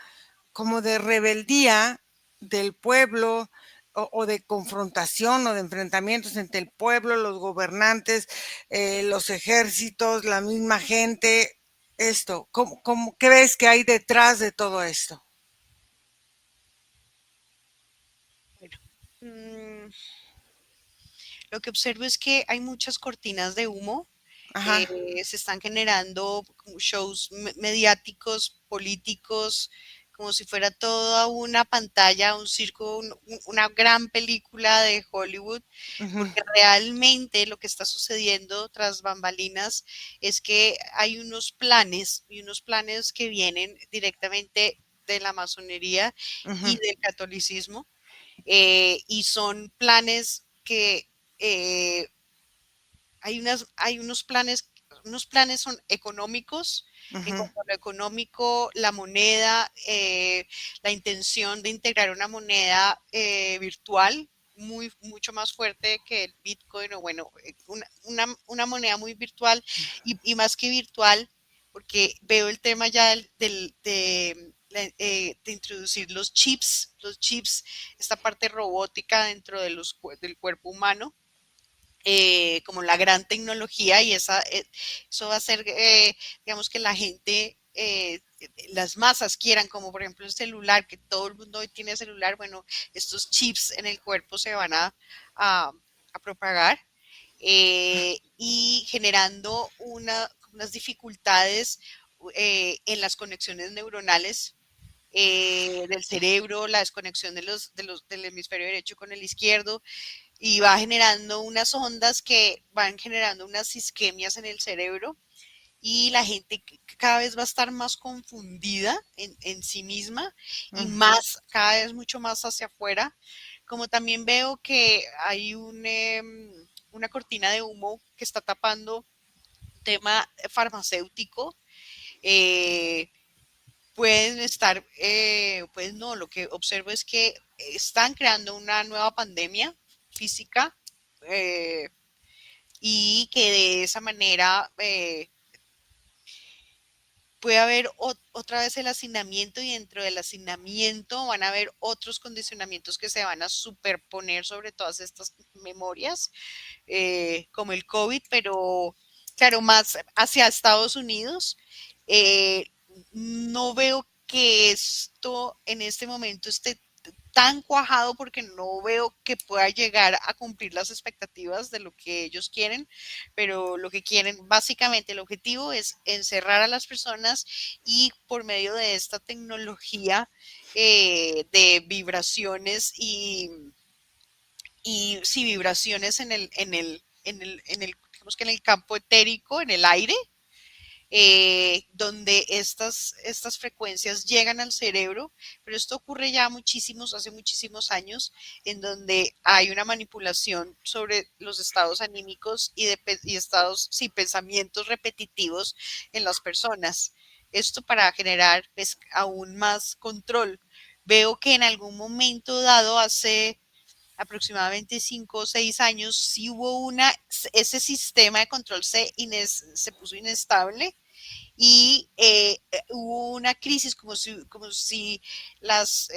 como de rebeldía del pueblo o de confrontación o de enfrentamientos entre el pueblo, los gobernantes, los ejércitos, la misma gente? Esto, ¿qué ves que hay detrás de todo esto? Bueno, mm, lo que observo es que hay muchas cortinas de humo. Ajá, Se están generando como shows mediáticos, políticos, como si fuera toda una pantalla, un circo, una gran película de Hollywood, ujú, porque realmente lo que está sucediendo tras bambalinas es que hay unos planes y unos planes que vienen directamente de la masonería ujú, y del catolicismo, y son planes que eh, hay unos planes son económicos. En ujú, cuanto a lo económico, la moneda, la intención de integrar una moneda virtual mucho más fuerte que el Bitcoin, o bueno, una moneda muy virtual y más que virtual. porque veo el tema ya de introducir los chips, esta parte robótica dentro de del cuerpo humano, como la gran tecnología y eso va a hacer, digamos, que la gente, las masas quieran, como por ejemplo el celular, que todo el mundo hoy tiene celular, bueno, estos chips en el cuerpo se van a, a propagar, y generando unas dificultades en las conexiones neuronales del cerebro, la desconexión del hemisferio derecho con el izquierdo, y va generando unas ondas que van generando unas isquemias en el cerebro, y la gente cada vez va a estar más confundida en sí misma y más, cada vez mucho más hacia afuera. Como también veo que hay una cortina de humo que está tapando tema farmacéutico, eh, pueden estar, pues no, lo que observo es que están creando una nueva pandemia física, eh, y que de esa manera puede haber otra vez el hacinamiento, y dentro del hacinamiento van a haber otros condicionamientos que se van a superponer sobre todas estas memorias, como el COVID, pero claro, más hacia Estados Unidos. Eh, no veo que esto en este momento esté tan cuajado, porque no veo que pueda llegar a cumplir las expectativas de lo que ellos quieren, pero lo que quieren, básicamente el objetivo es encerrar a las personas, y por medio de esta tecnología de vibraciones y sí, vibraciones digamos que en el campo etérico, en el aire, donde estas frecuencias llegan al cerebro, pero esto ocurre ya hace muchísimos años, en donde hay una manipulación sobre los estados anímicos y estados, sí, pensamientos repetitivos en las personas. Esto para generar, pues, aún más control. Veo que en algún momento dado, hace aproximadamente 5 o 6 años, sí hubo ese sistema de control se puso inestable, y hubo una crisis, como si los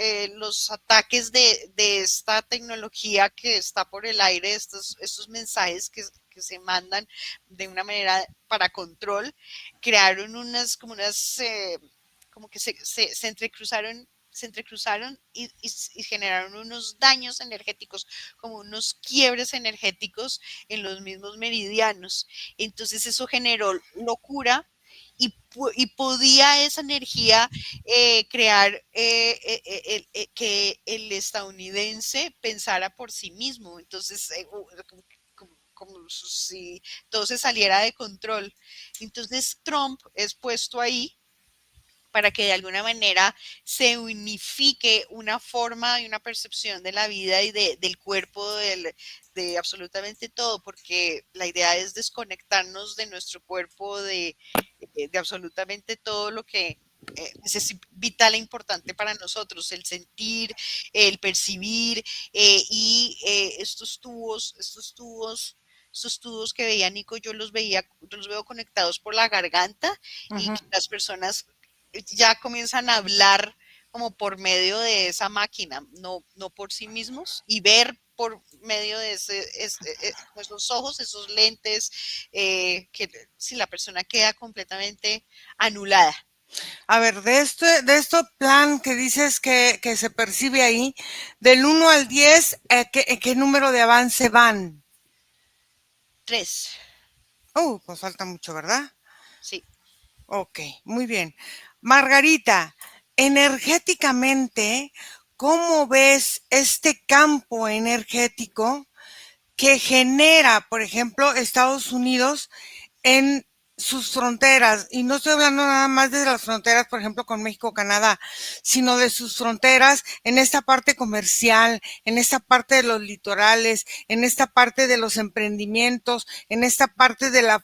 ataques de esta tecnología que está por el aire, estos mensajes que se mandan de una manera para control, crearon como que se entrecruzaron y generaron unos daños energéticos, como unos quiebres energéticos en los mismos meridianos. Entonces eso generó locura, y podía esa energía crear que el estadounidense pensara por sí mismo. Entonces, como si todo se saliera de control. Entonces Trump es puesto ahí para que de alguna manera se unifique una forma y una percepción de la vida y del cuerpo, de absolutamente todo, porque la idea es desconectarnos de nuestro cuerpo, de absolutamente todo lo que es vital e importante para nosotros, el sentir, el percibir, estos tubos que veía Nico, yo los veo conectados por la garganta, y que las personas ya comienzan a hablar como por medio de esa máquina, no por sí mismos, y ver por medio de esos ojos, esos lentes, que si la persona queda completamente anulada. A ver, de este plan que dices que se percibe ahí, del 1 al 10, ¿qué número de avance van? 3, Pues falta mucho, ¿verdad? sí. Ok, muy bien. Margarita, energéticamente, ¿cómo ves este campo energético que genera, por ejemplo, Estados Unidos en sus fronteras? Y no estoy hablando nada más de las fronteras, por ejemplo, con México, Canadá, sino de sus fronteras en esta parte comercial, en esta parte de los litorales, en esta parte de los emprendimientos, en esta parte de la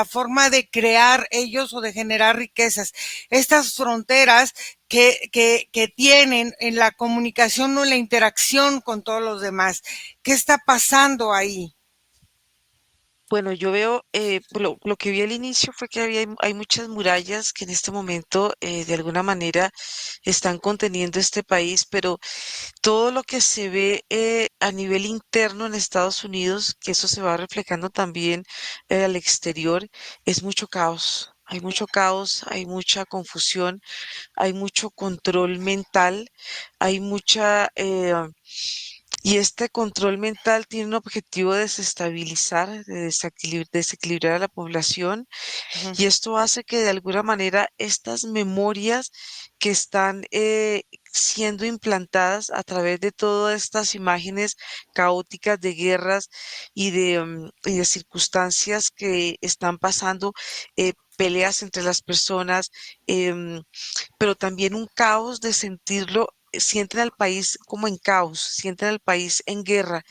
forma de crear ellos o de generar riquezas. Estas fronteras que tienen en la comunicación o en la interacción con todos los demás. ¿Qué está pasando ahí? Bueno, yo veo, lo que vi al inicio fue que hay muchas murallas que en este momento de alguna manera están conteniendo este país, pero todo lo que se ve a nivel interno en Estados Unidos, que eso se va reflejando también al exterior, es mucho caos. Hay mucho caos, hay mucha confusión, hay mucho control mental, hay mucha... y este control mental tiene un objetivo de desestabilizar, de desequilibrar a la población, Ujú, y esto hace que de alguna manera estas memorias que están siendo implantadas a través de todas estas imágenes caóticas de guerras y de circunstancias que están pasando, peleas entre las personas, em, pero también un caos de sentirlo. Sienten al país como en caos, sienten al país en guerra.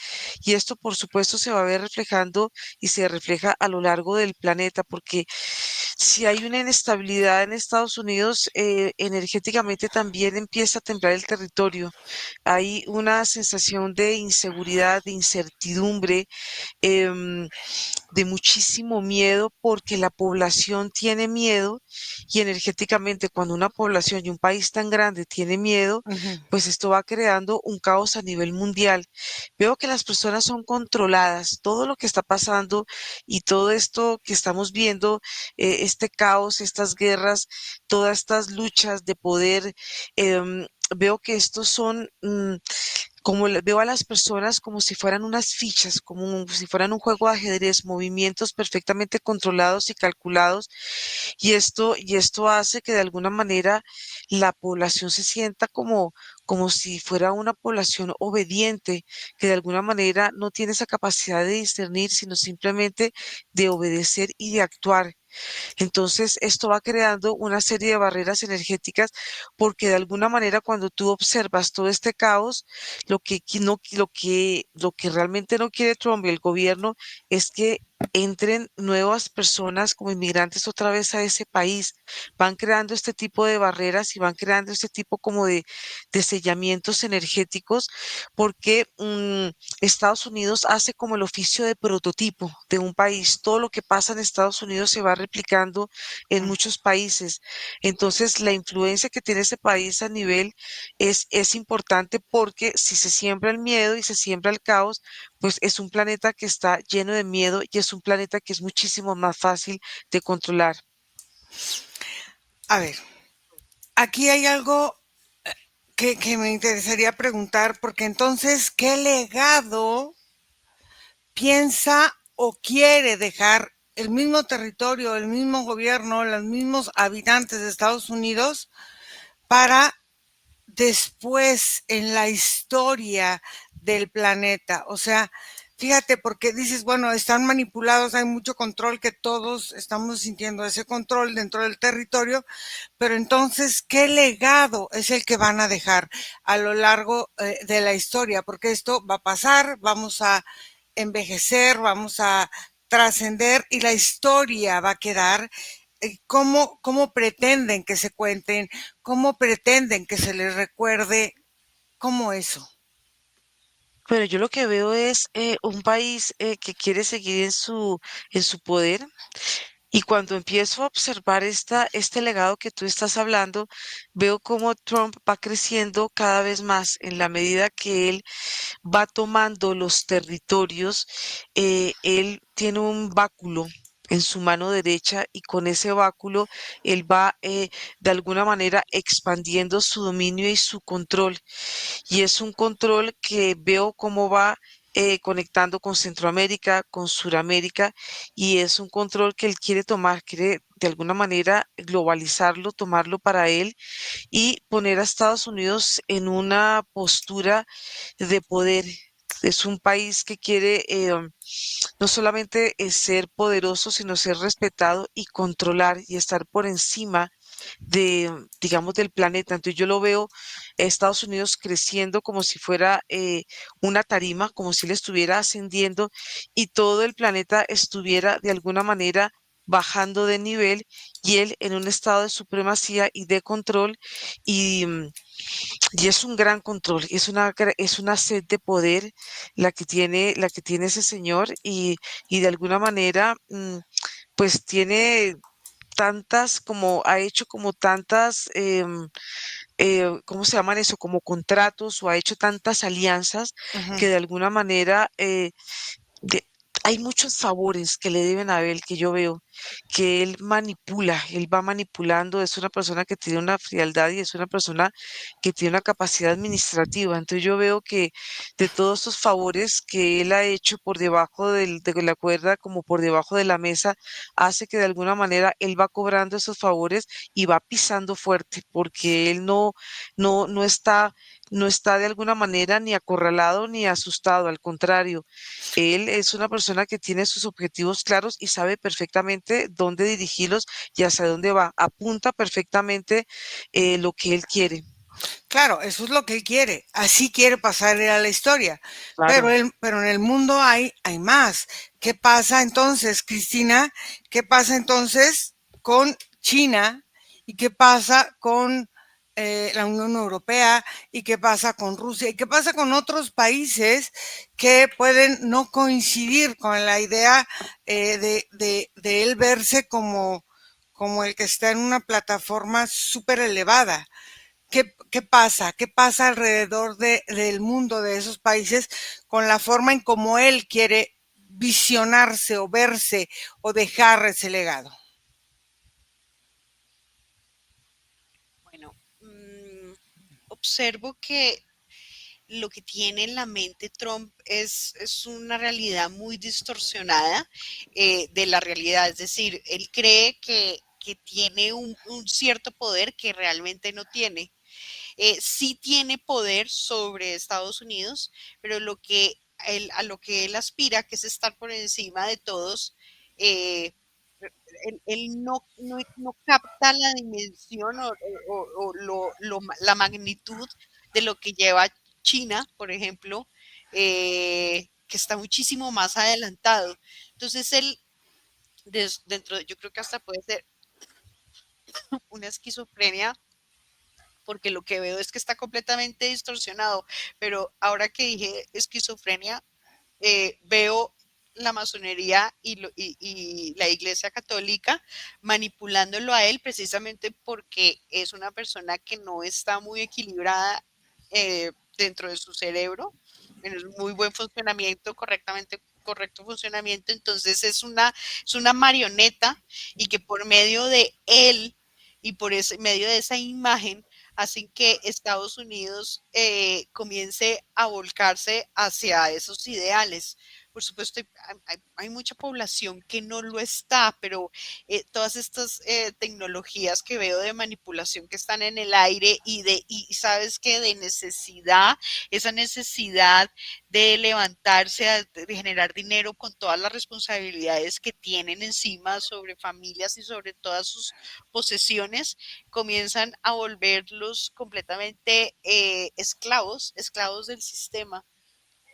Y esto, por supuesto, se va a ver reflejando y se refleja a lo largo del planeta, porque si hay una inestabilidad en Estados Unidos, energéticamente también empieza a temblar el territorio. Hay una sensación de inseguridad, de incertidumbre, em, de muchísimo miedo porque la población tiene miedo, y energéticamente cuando una población y un país tan grande tiene miedo, ujú. pues esto va creando un caos a nivel mundial. Veo que las personas son controladas, todo lo que está pasando y todo esto que estamos viendo, este caos, estas guerras, todas estas luchas de poder, veo que estos son veo a las personas como si fueran unas fichas, si fueran un juego de ajedrez, movimientos perfectamente controlados y calculados, y esto hace que de alguna manera la población se sienta como si fuera una población obediente, que de alguna manera no tiene esa capacidad de discernir, sino simplemente de obedecer y de actuar. Entonces, esto va creando una serie de barreras energéticas, porque de alguna manera cuando tú observas todo este caos, lo que realmente no quiere Trump y el gobierno es que entren nuevas personas como inmigrantes otra vez a ese país. Van creando este tipo de barreras y van creando este tipo como de sellamientos energéticos, porque Estados Unidos hace como el oficio de prototipo de un país. Todo lo que pasa en Estados Unidos se va replicando en muchos países. Entonces, la influencia que tiene ese país a nivel es importante, porque si se siembra el miedo y se siembra el caos, pues es un planeta que está lleno de miedo y es un planeta que es muchísimo más fácil de controlar. A ver, aquí hay algo que me interesaría preguntar, porque entonces, ¿qué legado piensa o quiere dejar el mismo territorio, el mismo gobierno, los mismos habitantes de Estados Unidos para después en la historia del planeta? O sea, fíjate, porque dices, bueno, están manipulados, hay mucho control, que todos estamos sintiendo ese control dentro del territorio, pero entonces, ¿qué legado es el que van a dejar a lo largo de la historia? Porque esto va a pasar, vamos a envejecer, vamos a trascender y la historia va a quedar. ¿Cómo pretenden que se cuenten? ¿Cómo pretenden que se les recuerde? ¿Cómo eso? Pero yo lo que veo es un país que quiere seguir en su poder. Y cuando empiezo a observar este legado que tú estás hablando, veo cómo Trump va creciendo cada vez más en la medida que él va tomando los territorios. Él tiene un báculo en su mano derecha, y con ese báculo él va de alguna manera expandiendo su dominio y su control. Y es un control que veo cómo va conectando con Centroamérica, con Suramérica, y es un control que él quiere tomar, quiere de alguna manera globalizarlo, tomarlo para él y poner a Estados Unidos en una postura de poder. Es un país que quiere no solamente ser poderoso, sino ser respetado y controlar y estar por encima digamos, del planeta. Entonces yo lo veo Estados Unidos creciendo como si fuera una tarima, como si le estuviera ascendiendo, y todo el planeta estuviera de alguna manera bajando de nivel y él en un estado de supremacía y de control y, y es un gran control, es una sed de poder la que tiene ese señor y de alguna manera pues tiene tantas, como ha hecho como tantas, ¿cómo se llaman eso? Como contratos o ha hecho tantas alianzas Ujú. que de alguna manera de- hay muchos favores que le deben a él que yo veo, que él manipula, él va manipulando, es una persona que tiene una frialdad y es una persona que tiene una capacidad administrativa. Entonces yo veo que de todos estos favores que él ha hecho por debajo de la cuerda, como por debajo de la mesa, hace que de alguna manera él va cobrando esos favores y va pisando fuerte, porque él no está, no está de alguna manera ni acorralado ni asustado, al contrario él es una persona que tiene sus objetivos claros y sabe perfectamente dónde dirigirlos y hacia dónde va. Apunta perfectamente lo que él quiere. Claro, eso es lo que él quiere. Así quiere pasar a la historia. Claro. Pero en el mundo hay más. ¿Qué pasa entonces, Cristina? ¿Qué pasa entonces con China? ¿Y qué pasa con la Unión Europea? ¿Y qué pasa con Rusia? ¿Y qué pasa con otros países que pueden no coincidir con la idea de él verse como el que está en una plataforma súper elevada? ¿Qué pasa? ¿Qué pasa alrededor del mundo de esos países con la forma en cómo él quiere visionarse o verse o dejar ese legado? Bueno, observo que lo que tiene en la mente Trump es una realidad muy distorsionada de la realidad. Es decir, él cree que tiene un cierto poder que realmente no tiene. Sí tiene poder sobre Estados Unidos, pero a lo que él aspira, que es estar por encima de todos, eh, él no capta la dimensión la magnitud de lo que lleva China, por ejemplo, que está muchísimo más adelantado. Entonces, yo creo que hasta puede ser una esquizofrenia porque lo que veo es que está completamente distorsionado, pero ahora que dije esquizofrenia, veo la masonería y la iglesia católica manipulándolo a él precisamente porque es una persona que no está muy equilibrada dentro de su cerebro, en un muy buen funcionamiento, correcto funcionamiento, entonces es una marioneta y que por medio de él y por ese medio de esa imagen hacen que Estados Unidos comience a volcarse hacia esos ideales. Por supuesto, hay mucha población que no lo está, pero todas estas tecnologías que veo de manipulación que están en el aire y sabes que de necesidad, esa necesidad de levantarse, de generar dinero con todas las responsabilidades que tienen encima sobre familias y sobre todas sus posesiones, comienzan a volverlos completamente esclavos del sistema.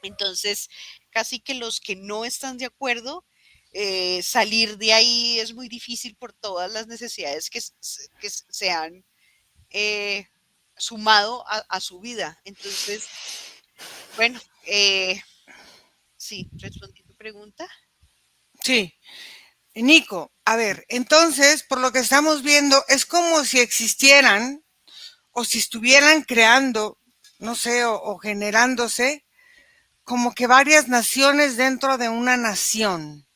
Entonces, casi que los que no están de acuerdo, salir de ahí es muy difícil por todas las necesidades que se han eh, sumado a su vida. Entonces, bueno, sí, respondí tu pregunta. Sí, Nico, a ver, entonces, por lo que estamos viendo, es como si existieran o si estuvieran creando, no sé, o generándose como que varias naciones dentro de una nación.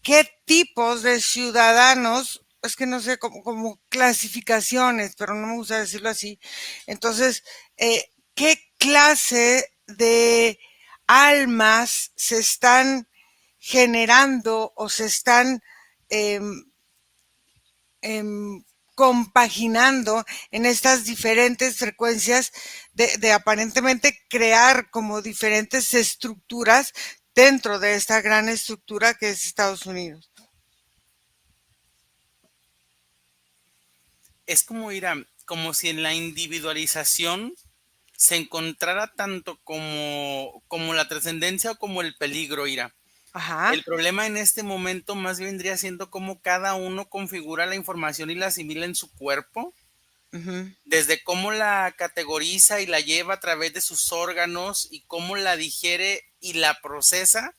¿Qué tipos de ciudadanos? Es que no sé, como clasificaciones, pero no me gusta decirlo así. Entonces, ¿qué clase de almas se están generando o se están eh, compaginando en estas diferentes frecuencias de aparentemente crear como diferentes estructuras dentro de esta gran estructura que es Estados Unidos? Es como ir a, como si en la individualización se encontrara tanto como la trascendencia o como el peligro, Ira. Ajá. El problema en este momento más bien vendría siendo cómo cada uno configura la información y la asimila en su cuerpo, Ujú, desde cómo la categoriza y la lleva a través de sus órganos y cómo la digiere y la procesa.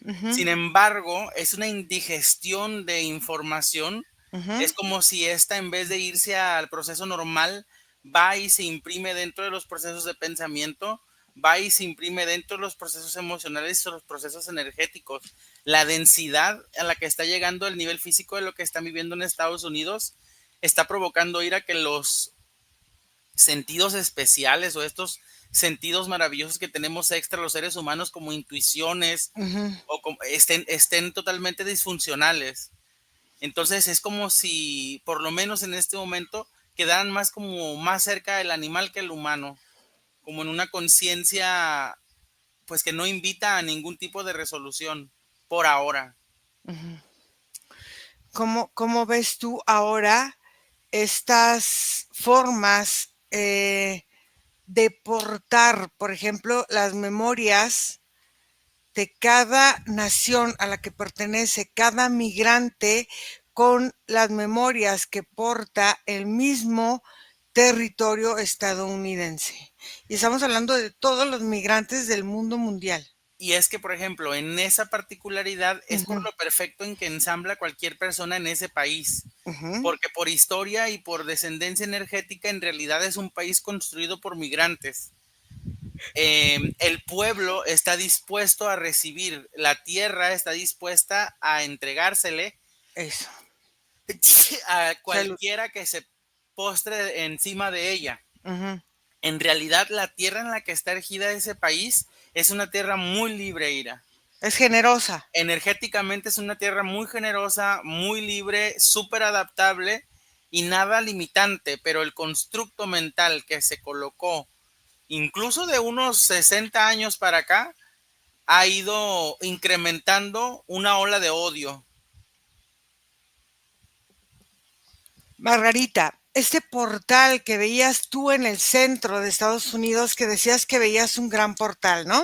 ujú, Sin embargo, es una indigestión de información. ujú, Es como si esta, en vez de irse al proceso normal, va y se imprime dentro de los procesos de pensamiento, va y se imprime dentro de los procesos emocionales y los procesos energéticos. La densidad a la que está llegando el nivel físico de lo que están viviendo en Estados Unidos está provocando ir a que los sentidos especiales o estos sentidos maravillosos que tenemos extra los seres humanos como intuiciones ujú. o estén totalmente disfuncionales. Entonces es como si, por lo menos en este momento, quedaran más como más cerca del animal que el humano, como en una conciencia, pues que no invita a ningún tipo de resolución por ahora. ¿Cómo ves tú ahora estas formas de portar, por ejemplo, las memorias de cada nación a la que pertenece cada migrante con las memorias que porta el mismo territorio estadounidense? Y estamos hablando de todos los migrantes del mundo mundial. Y es que, por ejemplo, en esa particularidad es por Ujú, lo perfecto en que ensambla cualquier persona en ese país, ujú, porque por historia y por descendencia energética en realidad es un país construido por migrantes. El pueblo está dispuesto a recibir, la tierra está dispuesta a entregársele eso. a Salud. cualquiera que se postre encima de ella. Ujú. En realidad, la tierra en la que está erigida ese país es una tierra muy libre, Ira. Es generosa. Energéticamente es una tierra muy generosa, muy libre, súper adaptable y nada limitante, pero el constructo mental que se colocó, incluso de unos 60 años para acá, ha ido incrementando una ola de odio. Margarita, este portal que veías tú en el centro de Estados Unidos, que decías que veías un gran portal, ¿no?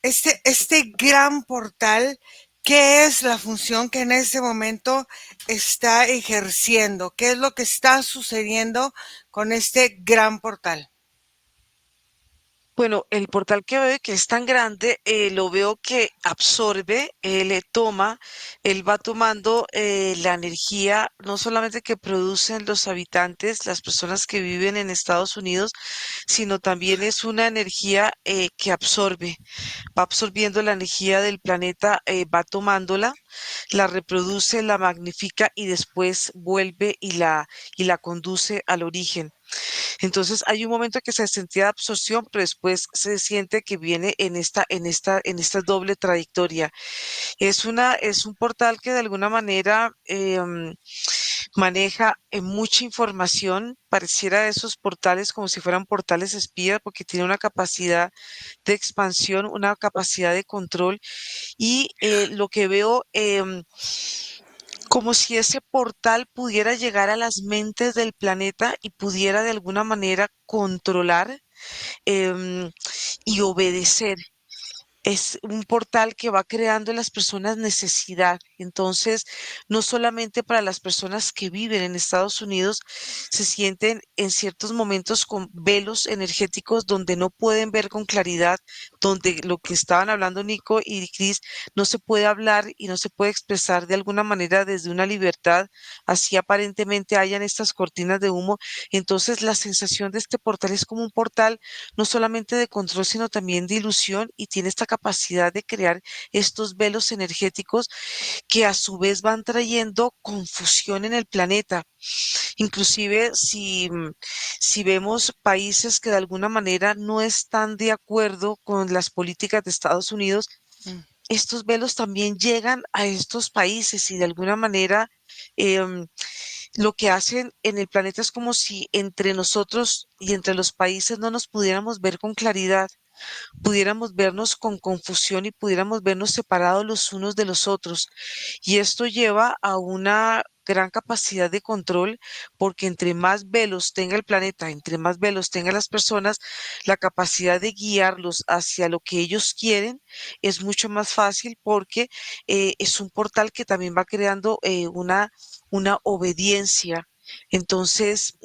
Este gran portal, ¿qué es la función que en este momento está ejerciendo? ¿Qué es lo que está sucediendo con este gran portal? Bueno, el portal que veo que es tan grande, lo veo que absorbe, le toma, él va tomando la energía, no solamente que producen los habitantes, las personas que viven en Estados Unidos, sino también es una energía que absorbe, va absorbiendo la energía del planeta, va tomándola, la reproduce, la magnifica y después vuelve y la conduce al origen. Entonces hay un momento que se sentía de absorción, pero después se siente que viene en esta doble trayectoria. Es un portal que de alguna manera maneja mucha información, pareciera de esos portales como si fueran portales espías, porque tiene una capacidad de expansión, una capacidad de control y lo que veo como si ese portal pudiera llegar a las mentes del planeta y pudiera de alguna manera controlar em, y obedecer. Es un portal que va creando en las personas necesidad. Entonces, no solamente para las personas que viven en Estados Unidos, se sienten en ciertos momentos con velos energéticos donde no pueden ver con claridad, donde lo que estaban hablando Nico y Cris no se puede hablar y no se puede expresar de alguna manera desde una libertad, así aparentemente hayan estas cortinas de humo. Entonces, la sensación de este portal es como un portal no solamente de control, sino también de ilusión y tiene esta capacidad de crear estos velos energéticos que a su vez van trayendo confusión en el planeta. Inclusive si vemos países que de alguna manera no están de acuerdo con las políticas de Estados Unidos, Mm. estos velos también llegan a estos países y de alguna manera em, lo que hacen en el planeta es como si entre nosotros y entre los países no nos pudiéramos ver con claridad, pudiéramos vernos con confusión y pudiéramos vernos separados los unos de los otros. Y esto lleva a una gran capacidad de control, porque entre más velos tenga el planeta, entre más velos tengan las personas, la capacidad de guiarlos hacia lo que ellos quieren es mucho más fácil porque es un portal que también va creando una obediencia. Entonces,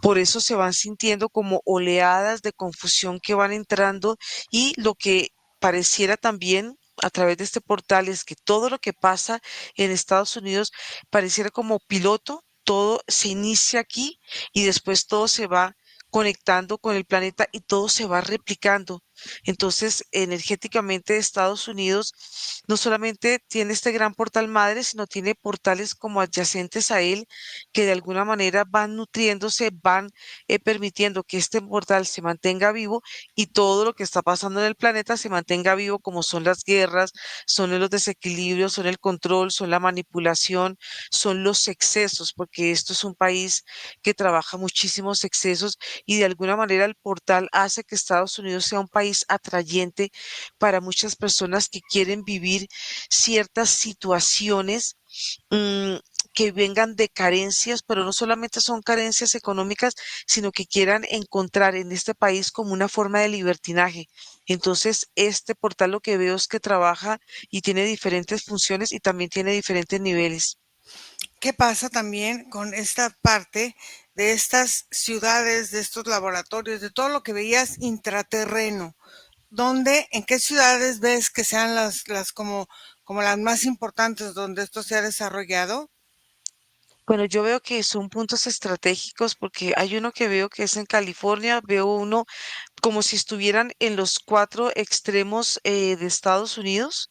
por eso se van sintiendo como oleadas de confusión que van entrando y lo que pareciera también a través de este portal es que todo lo que pasa en Estados Unidos pareciera como piloto, todo se inicia aquí y después todo se va conectando con el planeta y todo se va replicando. Entonces, energéticamente Estados Unidos no solamente tiene este gran portal madre, sino tiene portales como adyacentes a él que de alguna manera van nutriéndose, van permitiendo que este portal se mantenga vivo y todo lo que está pasando en el planeta se mantenga vivo, como son las guerras, son los desequilibrios, son el control, son la manipulación, son los excesos, porque esto es un país que trabaja muchísimos excesos y de alguna manera el portal hace que Estados Unidos sea un país atrayente para muchas personas que quieren vivir ciertas situaciones mm, que vengan de carencias, pero no solamente son carencias económicas, sino que quieran encontrar en este país como una forma de libertinaje. Entonces, este portal lo que veo es que trabaja y tiene diferentes funciones y también tiene diferentes niveles. ¿Qué pasa también con esta parte de estas ciudades, de estos laboratorios, de todo lo que veías intraterreno? ¿Dónde, en qué ciudades ves que sean las como las más importantes donde esto se ha desarrollado? Bueno, yo veo que son puntos estratégicos porque hay uno que veo que es en California, veo uno como si estuvieran en los cuatro extremos de Estados Unidos.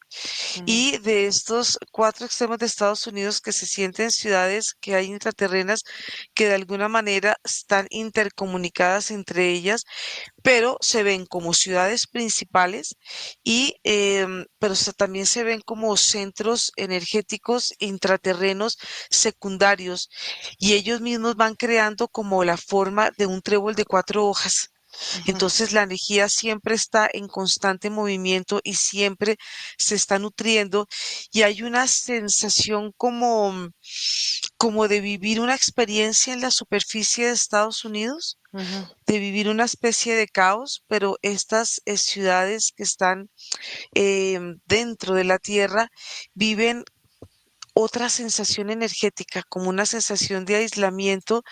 Ujú, Y de estos cuatro extremos de Estados Unidos que se sienten ciudades que hay intraterrenas que de alguna manera están intercomunicadas entre ellas, pero se ven como ciudades principales y pero también se ven como centros energéticos intraterrenos secundarios y ellos mismos van creando como la forma de un trébol de cuatro hojas. ujú. Entonces la energía siempre está en constante movimiento y siempre se está nutriendo y hay una sensación como de vivir una experiencia en la superficie de Estados Unidos, Ujú. de vivir una especie de caos, pero estas ciudades que están dentro de la Tierra viven otra sensación energética, como una sensación de aislamiento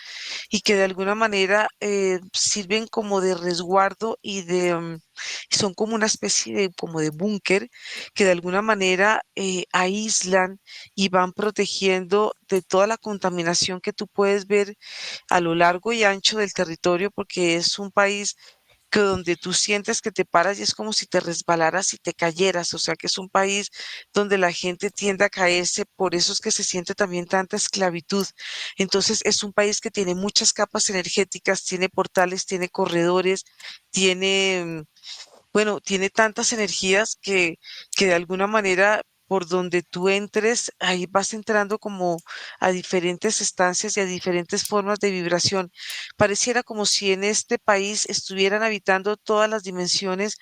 y que de alguna manera sirven como de resguardo y son como una especie de como de búnker que de alguna manera aíslan y van protegiendo de toda la contaminación que tú puedes ver a lo largo y ancho del territorio, porque es un país que donde tú sientes que te paras y es como si te resbalaras y te cayeras, o sea que es un país donde la gente tiende a caerse, por eso es que se siente también tanta esclavitud. Entonces es un país que tiene muchas capas energéticas, tiene portales, tiene corredores, tiene bueno, tiene tantas energías que de alguna manera por donde tú entres, ahí vas entrando como a diferentes estancias y a diferentes formas de vibración. Pareciera como si en este país estuvieran habitando todas las dimensiones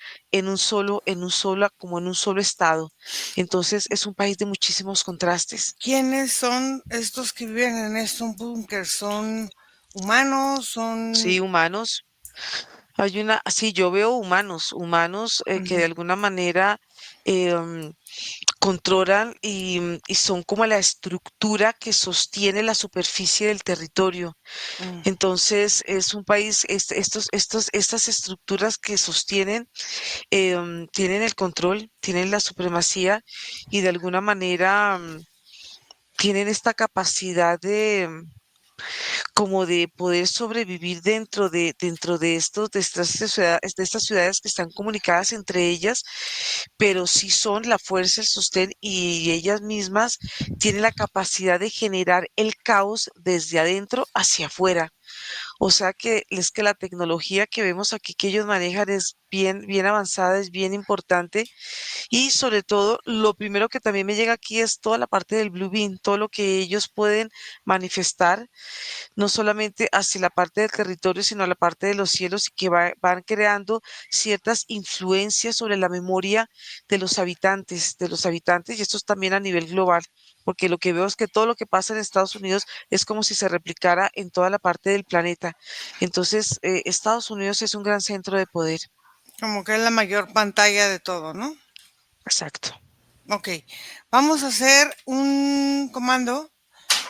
como en un solo estado. Entonces es un país de muchísimos contrastes. ¿Quiénes son estos que viven en estos búnker? ¿Son humanos? Sí, ¿Son...? humanos. Sí, yo veo humanos que de Ujú, alguna manera em, controlan y son como la estructura que sostiene la superficie del territorio. mm. Entonces, es un país, estas estructuras que sostienen, tienen el control, tienen la supremacía y de alguna manera tienen esta capacidad como de poder sobrevivir de estas ciudades que están comunicadas entre ellas, pero sí son la fuerza, el sostén y ellas mismas tienen la capacidad de generar el caos desde adentro hacia afuera. O sea que es que la tecnología que vemos aquí que ellos manejan es bien avanzada, es bien importante y sobre todo lo primero que también me llega aquí es toda la parte del Blue Beam, todo lo que ellos pueden manifestar no solamente hacia la parte del territorio, sino a la parte de los cielos y que van creando ciertas influencias sobre la memoria de los habitantes, y esto es también a nivel global. porque lo que veo es que todo lo que pasa en Estados Unidos es como si se replicara en toda la parte del planeta. Entonces, Estados Unidos es un gran centro de poder. Como que es la mayor pantalla de todo, ¿no? Exacto. Ok, vamos a hacer un comando.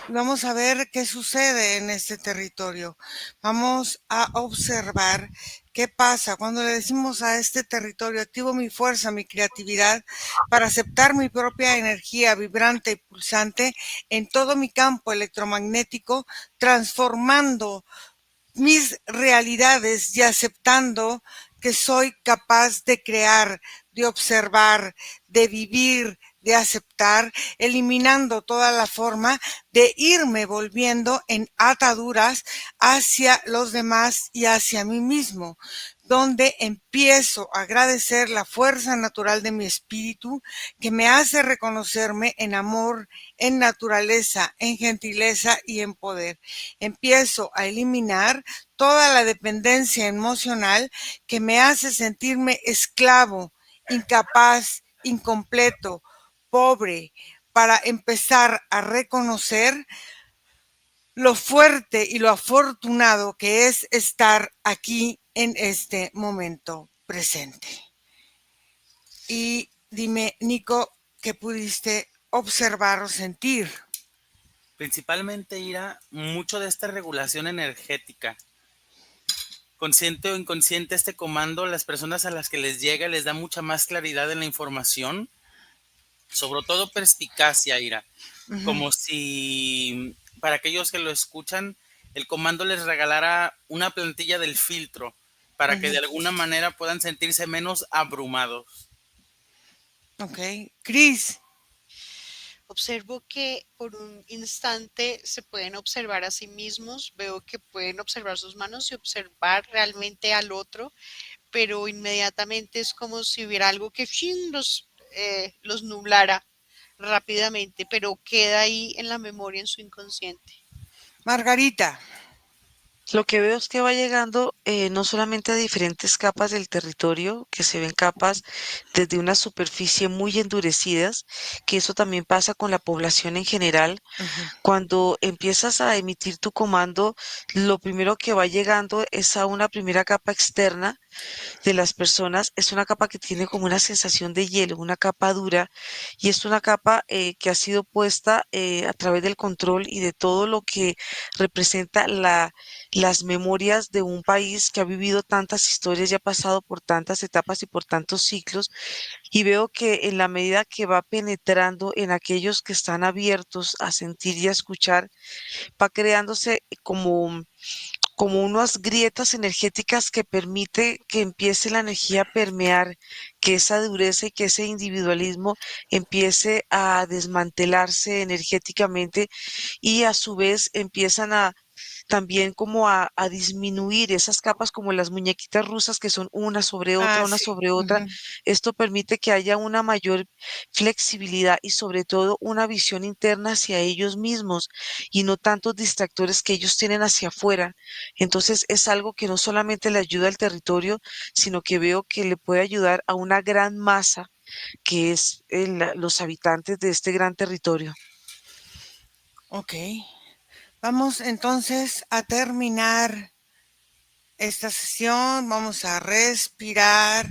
Vamos a ver qué sucede en este territorio. Vamos a observar qué pasa cuando le decimos a este territorio, activo mi fuerza, mi creatividad para aceptar mi propia energía vibrante y pulsante en todo mi campo electromagnético, transformando mis realidades y aceptando que soy capaz de crear, de observar, de vivir, de aceptar, eliminando toda la forma de irme volviendo en ataduras hacia los demás y hacia mí mismo, donde empiezo a agradecer la fuerza natural de mi espíritu que me hace reconocerme en amor, en naturaleza, en gentileza y en poder. Empiezo a eliminar toda la dependencia emocional que me hace sentirme esclavo, incapaz, incompleto, pobre, para empezar a reconocer lo fuerte y lo afortunado que es estar aquí en este momento presente. Y dime, Nico, ¿qué pudiste observar o sentir? Principalmente irá mucho de esta regulación energética. Consciente o inconsciente, este comando, las personas a las que les llega les da mucha más claridad en la información, sobre todo perspicacia, Ira, Ujú. como si para aquellos que lo escuchan, el comando les regalara una plantilla del filtro para que Ujú. de alguna manera puedan sentirse menos abrumados. Ok, Cris. Observo que por un instante se pueden observar a sí mismos, veo que pueden observar sus manos y observar realmente al otro, pero inmediatamente es como si hubiera algo que ¡fin! Los nublara rápidamente, pero queda ahí en la memoria, en su inconsciente. Margarita. Lo que veo es que va llegando no solamente a diferentes capas del territorio, que se ven capas desde una superficie muy endurecidas, que eso también pasa con la población en general. Ujú. Cuando empiezas a emitir tu comando, lo primero que va llegando es a una primera capa externa de las personas. Es una capa que tiene como una sensación de hielo, una capa dura, y es una capa que ha sido puesta a través del control y de todo lo que representa las memorias de un país que ha vivido tantas historias y ha pasado por tantas etapas y por tantos ciclos. Y veo que en la medida que va penetrando en aquellos que están abiertos a sentir y a escuchar, va creándose como unas grietas energéticas que permite que empiece la energía a permear, que esa dureza y que ese individualismo empiece a desmantelarse energéticamente, y a su vez empiezan a también como a disminuir esas capas como las muñequitas rusas que son una sobre otra, Ah, una sí. sobre otra. Ujú. Esto permite que haya una mayor flexibilidad y sobre todo una visión interna hacia ellos mismos y no tantos distractores que ellos tienen hacia afuera. Entonces es algo que no solamente le ayuda al territorio, sino que veo que le puede ayudar a una gran masa que es los habitantes de este gran territorio. Ok. Vamos entonces a terminar esta sesión. Vamos a respirar.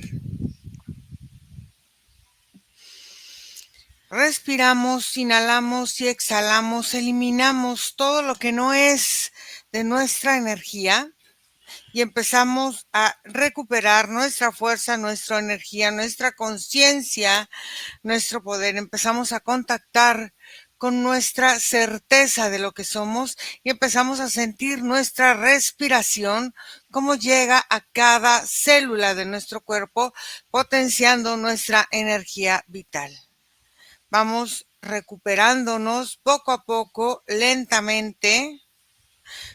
Respiramos, inhalamos y exhalamos. Eliminamos todo lo que no es de nuestra energía y empezamos a recuperar nuestra fuerza, nuestra energía, nuestra conciencia, nuestro poder. Empezamos a contactar con nuestra certeza de lo que somos y empezamos a sentir nuestra respiración, cómo llega a cada célula de nuestro cuerpo, potenciando nuestra energía vital. Vamos recuperándonos poco a poco, lentamente.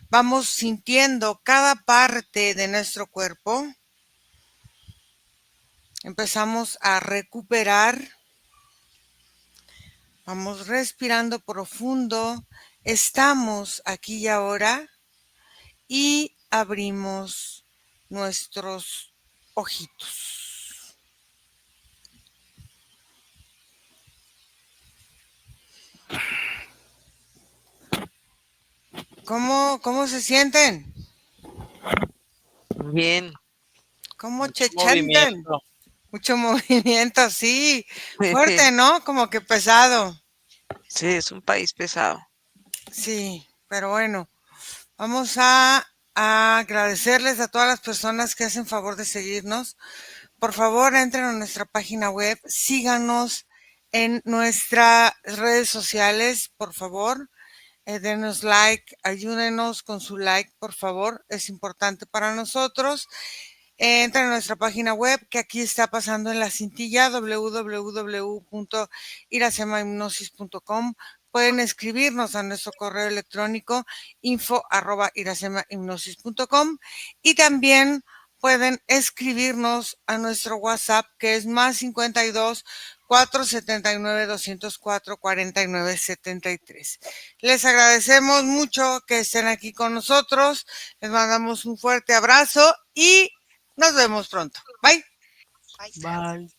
Vamos sintiendo cada parte de nuestro cuerpo. Empezamos a recuperar. Vamos respirando profundo. Estamos aquí y ahora y abrimos nuestros ojitos. ¿Cómo se sienten? Bien. ¿Cómo Mucho se sienten? movimiento. Mucho movimiento, sí. Fuerte, ¿no? Como que pesado. Sí, es un país pesado. Sí, pero bueno, vamos a agradecerles a todas las personas que hacen favor de seguirnos. Por favor, entren a nuestra página web, síganos en nuestras redes sociales, por favor. Denos like, ayúdenos con su like, por favor, es importante para nosotros. Entren a nuestra página web que aquí está pasando en la cintilla www.irasemahipnosis.com. Pueden escribirnos a nuestro correo electrónico info@irasemahipnosis.com y también pueden escribirnos a nuestro WhatsApp que es más 52 479 204 49 73. Les agradecemos mucho que estén aquí con nosotros. Les mandamos un fuerte abrazo y nos vemos pronto. Bye. Bye.